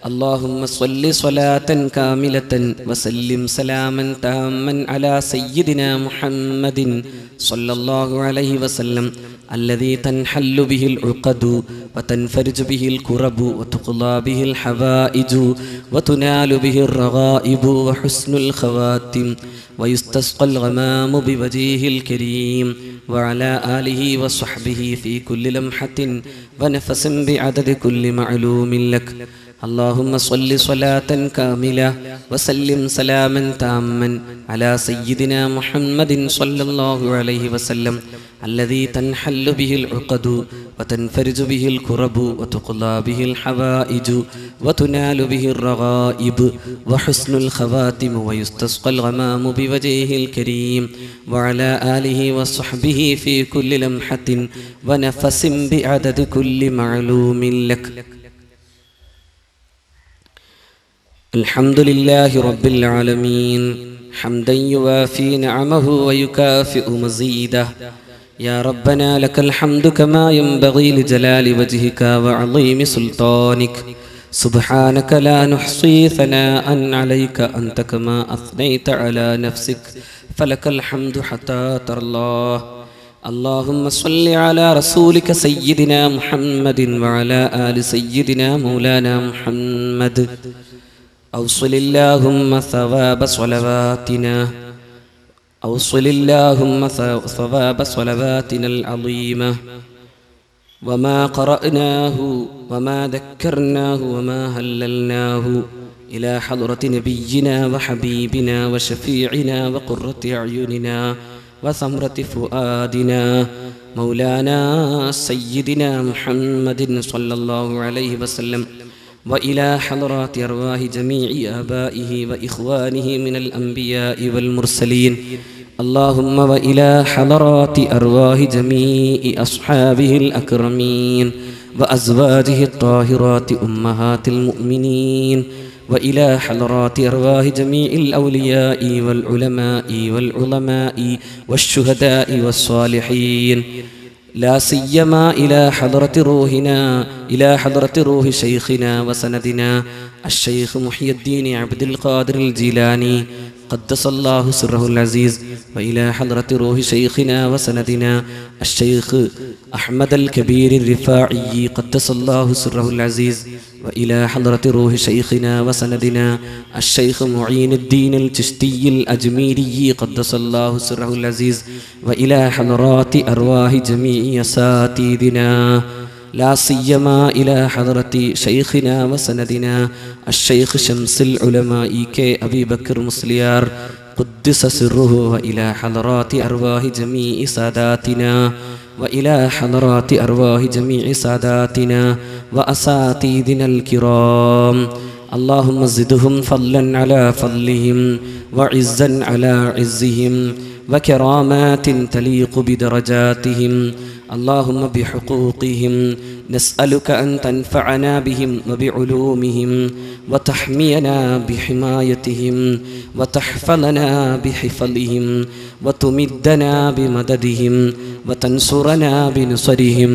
اللهم صل صلاة كاملة وسلم سلاما تاما على سيدنا محمد صلى الله عليه وسلم الذي تنحل به العقد وتنفرج به الكرب وتقضى به الحوائج وتنال به الرغائب وحسن الخواتم ويستسقى الغمام بوجهه الكريم وعلى آله وصحبه في كل لمحة ونفس بعدد كل معلوم لك. اللهم صل صلاة كاملة وسلم سلاما تاما على سيدنا محمد صلى الله عليه وسلم الذي تنحل به العقد وتنفرج به الكرب وتقضى به الحوائج وتنال به الرغائب وحسن الخواتم ويستسقى الغمام بوجهه الكريم وعلى آله وصحبه في كل لمحة ونفس بعدد كل معلوم لك. الحمد لله رب العالمين حمدا يوافي نعمه ويكافئ مزيده. يا ربنا لك الحمد كما ينبغي لجلال وجهك وعظيم سلطانك. سبحانك لا نحصي ثناء عليك أنت كما أثنيت على نفسك فلك الحمد حتى ترضى. اللهم صل على رسولك سيدنا محمد وعلى آل سيدنا مولانا محمد. أوصل اللهم ثواب صلواتنا أوصل اللهم ثواب صلواتنا العظيمة وما قرأناه وما ذكرناه وما هللناه إلى حضرة نبينا وحبيبنا وشفيعنا وقرة أعيننا وثمرة فؤادنا مولانا سيدنا محمد صلى الله عليه وسلم وإلى حضرات أرواح جميع آبائه وإخوانه من الأنبياء والمرسلين. اللهم وإلى حضرات أرواح جميع أصحابه الأكرمين وأزواجه الطاهرات أمهات المؤمنين وإلى حضرات أرواح جميع الأولياء والعلماء والعظماء والشهداء والصالحين لا سيما إلى حضرة روح شيخنا وسندنا الشيخ محي الدين عبد القادر الجيلاني قدس الله سره العزيز وإلى حضرة روح شيخنا وسندنا الشيخ أحمد الكبير الرفاعي قدس الله سره العزيز وإلى حضرة روح شيخنا وسندنا الشيخ معين الدين الچشتي الأجميري قدس الله سره العزيز وإلى حضرات أرواح جميع أساتذتنا لا سيما إلى حضرة شيخنا وسندنا الشيخ شمس العلماء كأبي بكر مسليار قدس سره وإلى حضرات أرواح جميع ساداتنا وإلى حضرات أرواح جميع ساداتنا وأساتذتنا الكرام. اللهم زدهم فضلا على فضلهم وعزا على عزهم وكرامات تليق بدرجاتهم. اللهم بحقوقهم نسألك أن تنفعنا بهم وبعلومهم وتحمينا بحمايتهم وتحفظنا بحفظهم وتمدنا بمددهم وتنصرنا بنصرهم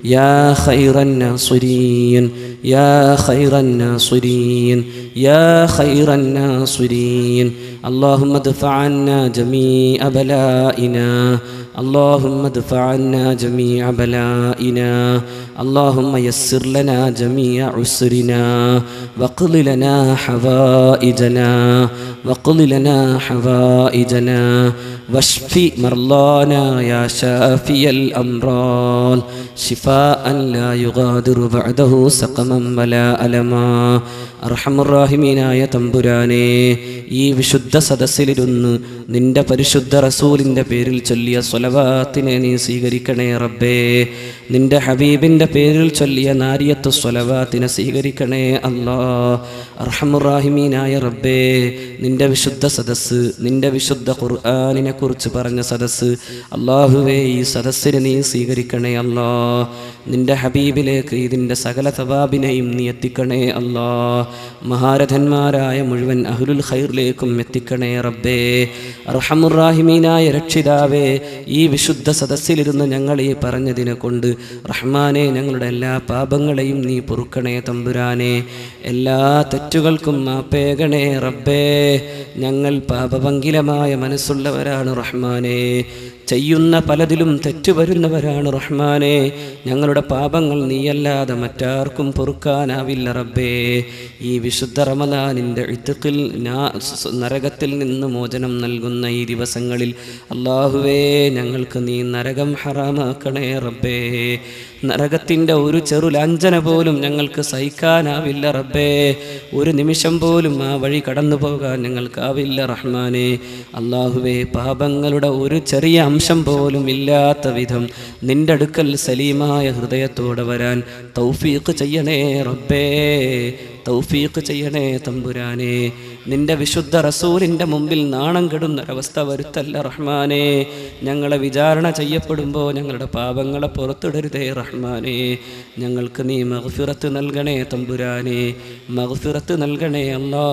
يا خير الناصرين يا خير الناصرين يا خير الناصرين. اللهم ادفع عنا جميع بلائنا اللهم ادفع عنا جميع بلائنا. اللهم يسر لنا جميع عسرنا واقض لنا حوائجنا واقض لنا حوائجنا واشف مرضانا يا شافي الأمراض شفاء لا يغادر بعده سقما ولا ألما. അർഹമുർറാഹിമീനായ തമ്പുരാനെ, ഈ വിശുദ്ധ സദസ്സിലിരുന്ന് നിന്റെ പരിശുദ്ധ റസൂലിൻ്റെ പേരിൽ ചൊല്ലിയ സ്വലവാത്തിനെ നീ സ്വീകരിക്കണേ റബ്ബേ. നിന്റെ ഹബീബിൻ്റെ പേരിൽ ചൊല്ലിയ നാരിയത്തു സ്വലവാത്തിനെ സ്വീകരിക്കണേ അല്ലാ. അർഹമുർറാഹിമീനായ റബ്ബേ, നിന്റെ വിശുദ്ധ സദസ്സ്, നിന്റെ വിശുദ്ധ ഖുർആനിനെ കുറിച്ച് പറഞ്ഞ സദസ്സ് അല്ലാഹുവേ, ഈ സദസ്സിനെ നീ സ്വീകരിക്കണേ അല്ലാ. നിന്റെ ഹബീബിലേക്ക് ഇതിൻ്റെ സകല തവാബിനെയും നീ എത്തിക്കണേ അല്ലാ. മഹാരഥന്മാരായ മുഴുവൻ അഹ്ലുൽ ഖൈറിലേക്കും എത്തിക്കണേ റബ്ബേ. അർഹമുർറാഹിമീനായ രക്ഷിതാവേ, ഈ വിശുദ്ധ സദസ്സിലിരുന്ന് ഞങ്ങൾ ഈ പറഞ്ഞതിനെ കൊണ്ട് റഹ്മാനെ ഞങ്ങളുടെ എല്ലാ പാപങ്ങളെയും നീ പൊറുക്കണേ തമ്പുരാനെ. എല്ലാ തെറ്റുകൾക്കും മാപ്പേകണേ റബ്ബേ. ഞങ്ങൾ പാപഭംഗിലമായ മനസ്സുള്ളവരാണ് റഹ്മാനെ. ചെയ്യുന്ന പലതിലും തെറ്റുവരുന്നവരാണ് റഹ്മാനെ. ഞങ്ങളുടെ പാപങ്ങൾ നീയല്ലാതെ മറ്റാർക്കും പൊറുക്കാനാവില്ല റബ്ബേ. ഈ വിശുദ്ധ റമദാനിൻ്റെ ഇത്ഖിൽ നരകത്തിൽ നിന്ന് മോചനം നൽകുന്ന ഈ ദിവസങ്ങളിൽ അല്ലാഹുവേ ഞങ്ങൾക്ക് നീ നരകം ഹറാമാക്കണേ റബ്ബേ. നരകത്തിൻ്റെ ഒരു ചെറുലാഞ്ചന പോലും ഞങ്ങൾക്ക് സഹിക്കാനാവില്ല റബ്ബേ. ഒരു നിമിഷം പോലും ആ വഴി കടന്നു പോകാൻ ഞങ്ങൾക്കാവില്ല റഹ്മാനെ. അല്ലാഹുവേ, പാപങ്ങളുടെ ഒരു ചെറിയ അംശം പോലും ഇല്ലാത്ത വിധം നിന്റെ അടുക്കൽ സലീമായ ഹൃദയത്തോടെ വരാൻ തൗഫീഖ് ചെയ്യണേ റബ്ബേ. തൗഫീഖ് ചെയ്യണേ തമ്പുരാനെ. നിന്റെ വിശുദ്ധ റസൂലിൻ്റെ മുമ്പിൽ നാണം കെടുന്നൊരവസ്ഥ വരുത്തല്ല റഹ്മാനെ. ഞങ്ങളെ വിചാരണ ചെയ്യപ്പെടുമ്പോൾ ഞങ്ങളുടെ പാപങ്ങളെ പുറത്തിടരുതേ റഹ്മാനെ. ഞങ്ങൾക്ക് നീ മഗ്ഫിറത്ത് നൽകണേ തമ്പുരാനെ. മഗ്ഫിറത്ത് നൽകണേ അല്ലാ.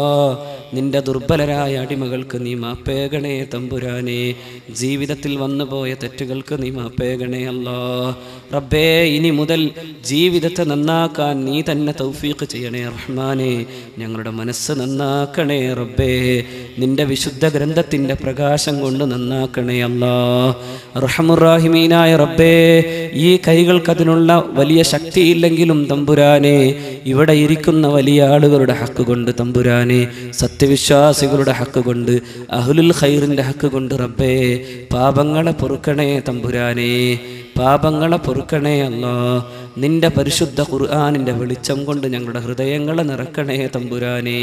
നിന്റെ ദുർബലരായ അടിമകൾക്ക് നീ മാപ്പേകണേ തമ്പുരാനെ. ജീവിതത്തിൽ വന്നുപോയ തെറ്റുകൾക്ക് നീ മാപ്പേകണേ അല്ലാ. റബ്ബേ, ഇനി മുതൽ ജീവിതത്തെ നന്നാക്കാൻ നീ തന്നെ തൗഫീഖ് ചെയ്യണേ റഹ്മാനെ. ഞങ്ങളുടെ മനസ്സ് നന്നാക്കണേ റബ്ബേ. നിന്റെ വിശുദ്ധ ഗ്രന്ഥത്തിൻ്റെ പ്രകാശം കൊണ്ട് നന്നാക്കണേ അല്ലാ. റഹ്മുറാഹിമീനായ റബ്ബേ, ഈ കൈകൾക്കതിനുള്ള വലിയ ശക്തിയില്ലെങ്കിലും തമ്പുരാനെ, ഇവിടെ ഇരിക്കുന്ന വലിയ ആളുകളുടെ ഹക്ക് കൊണ്ട് തമ്പുരാനെ, സത്യവിശ്വാസികളുടെ ഹക്ക് കൊണ്ട്, അഹ്ലുൽ ഖൈറിൻ്റെ ഹക്ക് കൊണ്ട് റബ്ബേ, പാപങ്ങളെ പൊറുക്കണേ തമ്പുരാനെ. പാപങ്ങളെ പൊറുക്കണേ അല്ലാ. നിന്റെ പരിശുദ്ധ ഖുർആനിൻ്റെ വെളിച്ചം കൊണ്ട് ഞങ്ങളുടെ ഹൃദയങ്ങളെ നിറക്കണേ തമ്പുരാനെ.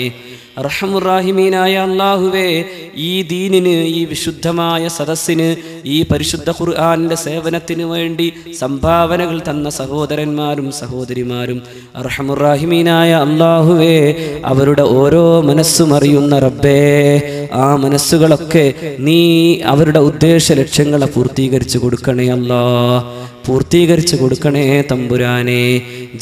റഹ്മുറാഹിമീനായ അല്ലാഹുവേ, ഈ ദീനിന്, ഈ വിശുദ്ധമായ സദസ്സിന്, ഈ പരിശുദ്ധ ഖുർആനിൻ്റെ സേവനത്തിന് വേണ്ടി സംഭാവനകൾ തന്ന സഹോദരന്മാരും സഹോദരിമാരും റഹ്മുറാഹിമീനായ അല്ലാഹുവേ, അവരുടെ ഓരോ മനസ്സും അറിയുന്ന റബ്ബേ, ആ മനസ്സുകളൊക്കെ നീ അവരുടെ ഉദ്ദേശ ലക്ഷ്യങ്ങളെ പൂർത്തീകരിച്ചു കൊടുക്കണേ അല്ലാ. പൂർത്തീകരിച്ചു കൊടുക്കണേ തമ്പുരാനെ.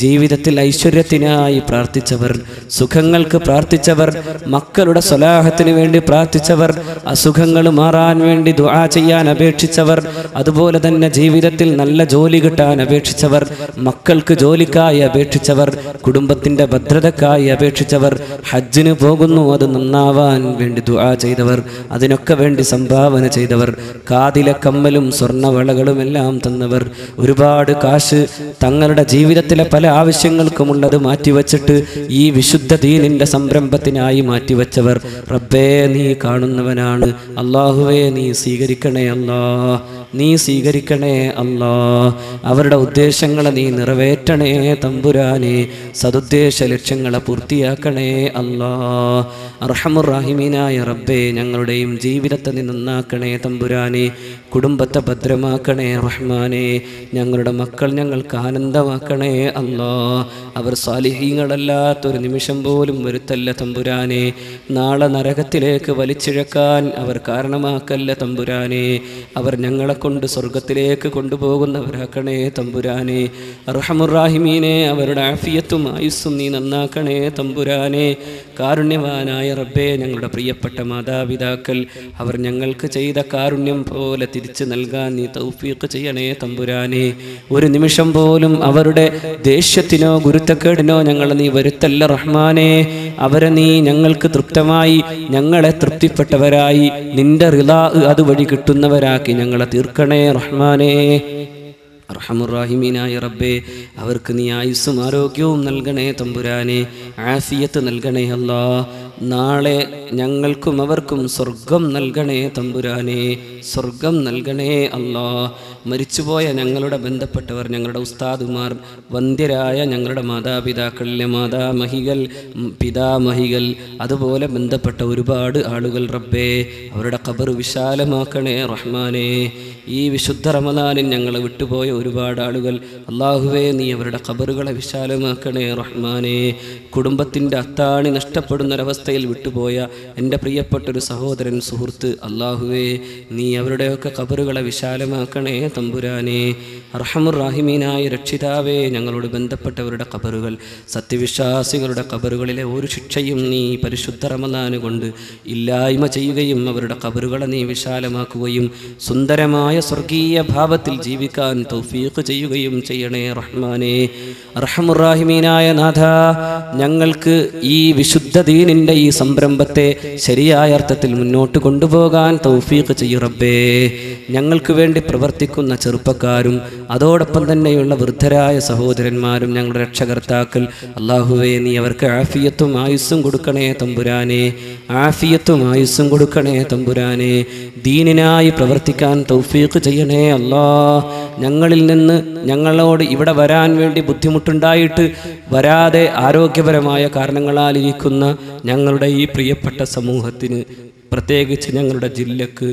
ജീവിതത്തിൽ ഐശ്വര്യത്തിനായി പ്രാർത്ഥിച്ചവർ, സുഖങ്ങൾക്ക് പ്രാർത്ഥിച്ചവർ, മക്കളുടെ സ്വലാഹത്തിന് വേണ്ടി പ്രാർത്ഥിച്ചവർ, അസുഖങ്ങൾ മാറാൻ വേണ്ടി ദുആ ചെയ്യാൻ അപേക്ഷിച്ചവർ, അതുപോലെ തന്നെ ജീവിതത്തിൽ നല്ല ജോലി കിട്ടാൻ അപേക്ഷിച്ചവർ, മക്കൾക്ക് ജോലിക്കായി അപേക്ഷിച്ചവർ, കുടുംബത്തിൻ്റെ ഭദ്രതക്കായി അപേക്ഷിച്ചവർ, ഹജ്ജിന് പോകുന്നു അത് നന്നാവാൻ വേണ്ടി ദുആ ചെയ്തവർ, അതിനൊക്കെ വേണ്ടി സംഭാവന ചെയ്തവർ, കാതിലെ കമ്മലും സ്വർണ്ണവളകളും എല്ലാം തന്നവർ, ഒരുപാട് കാശ് തങ്ങളുടെ ജീവിതത്തിലെ പല ആവശ്യങ്ങൾക്കുമുള്ളത് മാറ്റിവെച്ചിട്ട് ഈ വിശുദ്ധ ദീനിൻ്റെ സംരംഭത്തിനായി മാറ്റിവെച്ചവർ റബ്ബേ, നീ കാണുന്നവനാണ്. അല്ലാഹുവേ, നീ സ്വീകരിക്കണേ അല്ലാ. നീ സ്വീകരിക്കണേ അല്ലാ. അവരുടെ ഉദ്ദേശങ്ങളെ നീ നിറവേറ്റണേ തമ്പുരാനെ. സതുദ്ദേശ ലക്ഷ്യങ്ങളെ പൂർത്തിയാക്കണേ അല്ലാ. അർഹമുർറഹീമീനായ റബ്ബേ, ഞങ്ങളുടെയും ജീവിതത്തെ നീ നന്നാക്കണേ തമ്പുരാനെ. കുടുംബത്തെ ഭദ്രമാക്കണേ റഹ്മാനെ. ഞങ്ങളുടെ മക്കൾ ഞങ്ങൾക്ക് ആനന്ദമാക്കണേ അല്ലാ. അവർ സാലിഹീങ്ങളല്ലാത്തൊരു നിമിഷം പോലും വരുത്തല്ല തമ്പുരാനെ. നാളെ നരകത്തിലേക്ക് വലിച്ചിഴക്കാൻ അവർ കാരണമാക്കല്ല തമ്പുരാനെ. അവർ ഞങ്ങളെ കൊണ്ട് സ്വർഗത്തിലേക്ക് കൊണ്ടുപോകുന്നവരാക്കണേ തമ്പുരാനെ. അർഹമുർറാഹിമീനെ, അവരുടെ ആഫിയത്തും ആയുസ്സും നീ നന്നാക്കണേ തമ്പുരാനെ. കാരുണ്യവാനായ റബ്ബേ, ഞങ്ങളുടെ പ്രിയപ്പെട്ട മാതാപിതാക്കൾ, അവർ ഞങ്ങൾക്ക് ചെയ്ത കാരുണ്യം പോലെ തിരിച്ചു നൽകാൻ നീ തൗഫീഖ് ചെയ്യണേ തമ്പുരാനെ. ഒരു നിമിഷം പോലും അവരുടെ ദേഷ്യത്തിനോ ഗുരുത്തക്കേടിനോ ഞങ്ങളെ നീ വരുത്തല്ല റഹ്മാനെ. അവരെ നീ ഞങ്ങൾക്ക് തൃപ്തമായി, ഞങ്ങളെ തൃപ്തിപ്പെട്ടവരായി, നിന്റെ റിളാ അതുവഴി കിട്ടുന്നവരാക്കി ഞങ്ങളെ തീർക്കണേ റഹ്മാനെ. അർഹമുർറാഹിമീനായ റബ്ബേ, അവർക്ക് നീ ആയുസ്സും ആരോഗ്യവും നൽകണേ തമ്പുരാനെ. ആഫിയത്ത് നൽകണേ അല്ലാ. നാളെ ഞങ്ങൾക്കും അവർക്കും സ്വർഗം നൽകണേ തമ്പുരാനെ. സ്വർഗം നൽകണേ അല്ലാ. മരിച്ചുപോയ ഞങ്ങളുടെ ബന്ധപ്പെട്ടവർ, ഞങ്ങളുടെ ഉസ്താദുമാർ, വന്ധ്യരായ ഞങ്ങളുടെ മാതാപിതാക്കളിലെ മാതാമഹികൾ, പിതാമഹികൾ, അതുപോലെ ബന്ധപ്പെട്ട ഒരുപാട് ആളുകൾ റബ്ബേ, അവരുടെ ഖബർ വിശാലമാക്കണേ റഹ്മാനെ. ഈ വിശുദ്ധ റമദാനിൽ ഞങ്ങളെ വിട്ടുപോയ ഒരുപാട് ആളുകൾ, അല്ലാഹുവേ, നീ അവരുടെ ഖബറുകളെ വിശാലമാക്കണേ റഹ്മാനെ. കുടുംബത്തിൻ്റെ അത്താണി നഷ്ടപ്പെടുന്നൊരവസ്ഥയിൽ വിട്ടുപോയ എൻ്റെ പ്രിയപ്പെട്ടൊരു സഹോദരൻ, സുഹൃത്ത്, അല്ലാഹുവേ, നീ അവരുടെയൊക്കെ ഖബറുകളെ വിശാലമാക്കണേ തമ്പുരാനെ. അർഹമുർറാഹിമീനായ രക്ഷിതാവേ, ഞങ്ങളോട് ബന്ധപ്പെട്ടവരുടെ ഖബറുകൾ, സത്യവിശ്വാസികളുടെ ഖബറുകളിലെ ഒരു ശിക്ഷയും നീ പരിശുദ്ധ റമദാന് കൊണ്ട് ഇല്ലായ്മ ചെയ്യുകയും അവരുടെ ഖബറുകളെ നീ വിശാലമാക്കുകയും സുന്ദരമായ സ്വർഗീയ ഭാവത്തിൽ ജീവിക്കാൻ തൗഫീഖ് ചെയ്യുകയും ചെയ്യണേ റഹ്മാനെ. അർഹമുർറാഹിമീനായ നാഥ, ഞങ്ങൾക്ക് ഈ വിശുദ്ധ ദീനിൻ്റെ ഈ സംരംഭത്തെ ശരിയായ അർത്ഥത്തിൽ മുന്നോട്ട് കൊണ്ടുപോകാൻ തൗഫീഖ് ചെയ്യൂ റബ്ബേ. ഞങ്ങൾക്ക് വേണ്ടി പ്രവർത്തിക്കുന്ന ചെറുപ്പക്കാരും അതോടൊപ്പം തന്നെയുള്ള വൃദ്ധരായ സഹോദരന്മാരും ഞങ്ങളുടെ രക്ഷകർത്താക്കൾ, അല്ലാഹുവേ നീ അവർക്ക് ആഫിയത്തും ആയുസ്സും കൊടുക്കണേ തമ്പുരാനെ. ആഫിയത്തും ആയുസ്സും കൊടുക്കണേ തമ്പുരാനെ. ദീനിനായി പ്രവർത്തിക്കാൻ തൗഫീഖ് ചെയ്യണേ അല്ലാ. ഞങ്ങളിൽ നിന്ന് ഞങ്ങളോട് ഇവിടെ വരാൻ വേണ്ടി ബുദ്ധിമുട്ടുണ്ടായിട്ട് വരാതെ ആരോഗ്യപരമായ കാരണങ്ങളാൽ ഇരിക്കുന്ന ഞങ്ങളുടെ ഈ പ്രിയപ്പെട്ട സമൂഹത്തിന്, പ്രത്യേകിച്ച് ഞങ്ങളുടെ ജില്ലക്ക്,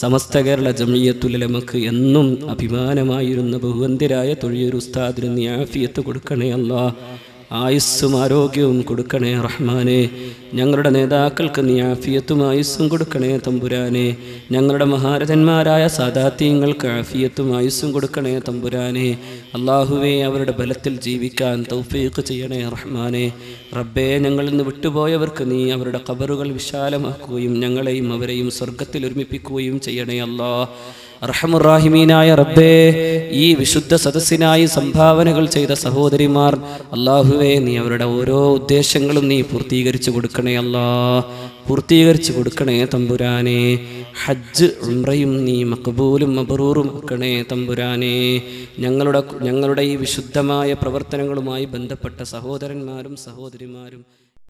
സമസ്ത കേരള ജമിയത്തുൽ ഉലമക്ക് എന്നും അഭിമാനമായിരുന്ന ബഹുവന്തിരായ തൊഴിയൊരു ഉസ്താദിന് നീ ആഫിയത്ത് കൊടുക്കണേ അല്ലാ. ആയുസ്സും ആരോഗ്യവും കൊടുക്കണേ റഹ്മാനെ. ഞങ്ങളുടെ നേതാക്കൾക്ക് നീ ആഫിയത്തും ആയുസ്സും കൊടുക്കണേ തമ്പുരാനെ. ഞങ്ങളുടെ മഹാരഥന്മാരായ സാദാത്യങ്ങൾക്ക് ആഫിയത്തും ആയുസ്സും കൊടുക്കണേ തമ്പുരാനെ. അല്ലാഹുവേ അവരുടെ ബലത്തിൽ ജീവിക്കാൻ തൗഫീഖ് ചെയ്യണേ റഹ്മാനെ. റബ്ബേ, ഞങ്ങളിൽ നിന്ന് വിട്ടുപോയവർക്ക് നീ അവരുടെ ഖബറുകൾ വിശാലമാക്കുകയും ഞങ്ങളെയും അവരെയും സ്വർഗത്തിൽ ഒരുമിപ്പിക്കുകയും ചെയ്യണേ അല്ലാ. അർഹമുറാഹിമീനായ റബ്ബേ, ഈ വിശുദ്ധ സദസ്സിനായി സംഭാവനകൾ ചെയ്ത സഹോദരിമാർ, അല്ലാഹുവേ നീ അവരുടെ ഓരോ ഉദ്ദേശങ്ങളും നീ പൂർത്തീകരിച്ചു കൊടുക്കണേ അല്ലാ. പൂർത്തീകരിച്ചു കൊടുക്കണേ തമ്പുരാനെ. ഹജ്ജ് ഉംറയും നീ മഖബൂലും മബ്റൂറും ആക്കണേ തമ്പുരാനെ. ഞങ്ങളുടെ ഈ വിശുദ്ധമായ പ്രവർത്തനങ്ങളുമായി ബന്ധപ്പെട്ട സഹോദരന്മാരും സഹോദരിമാരും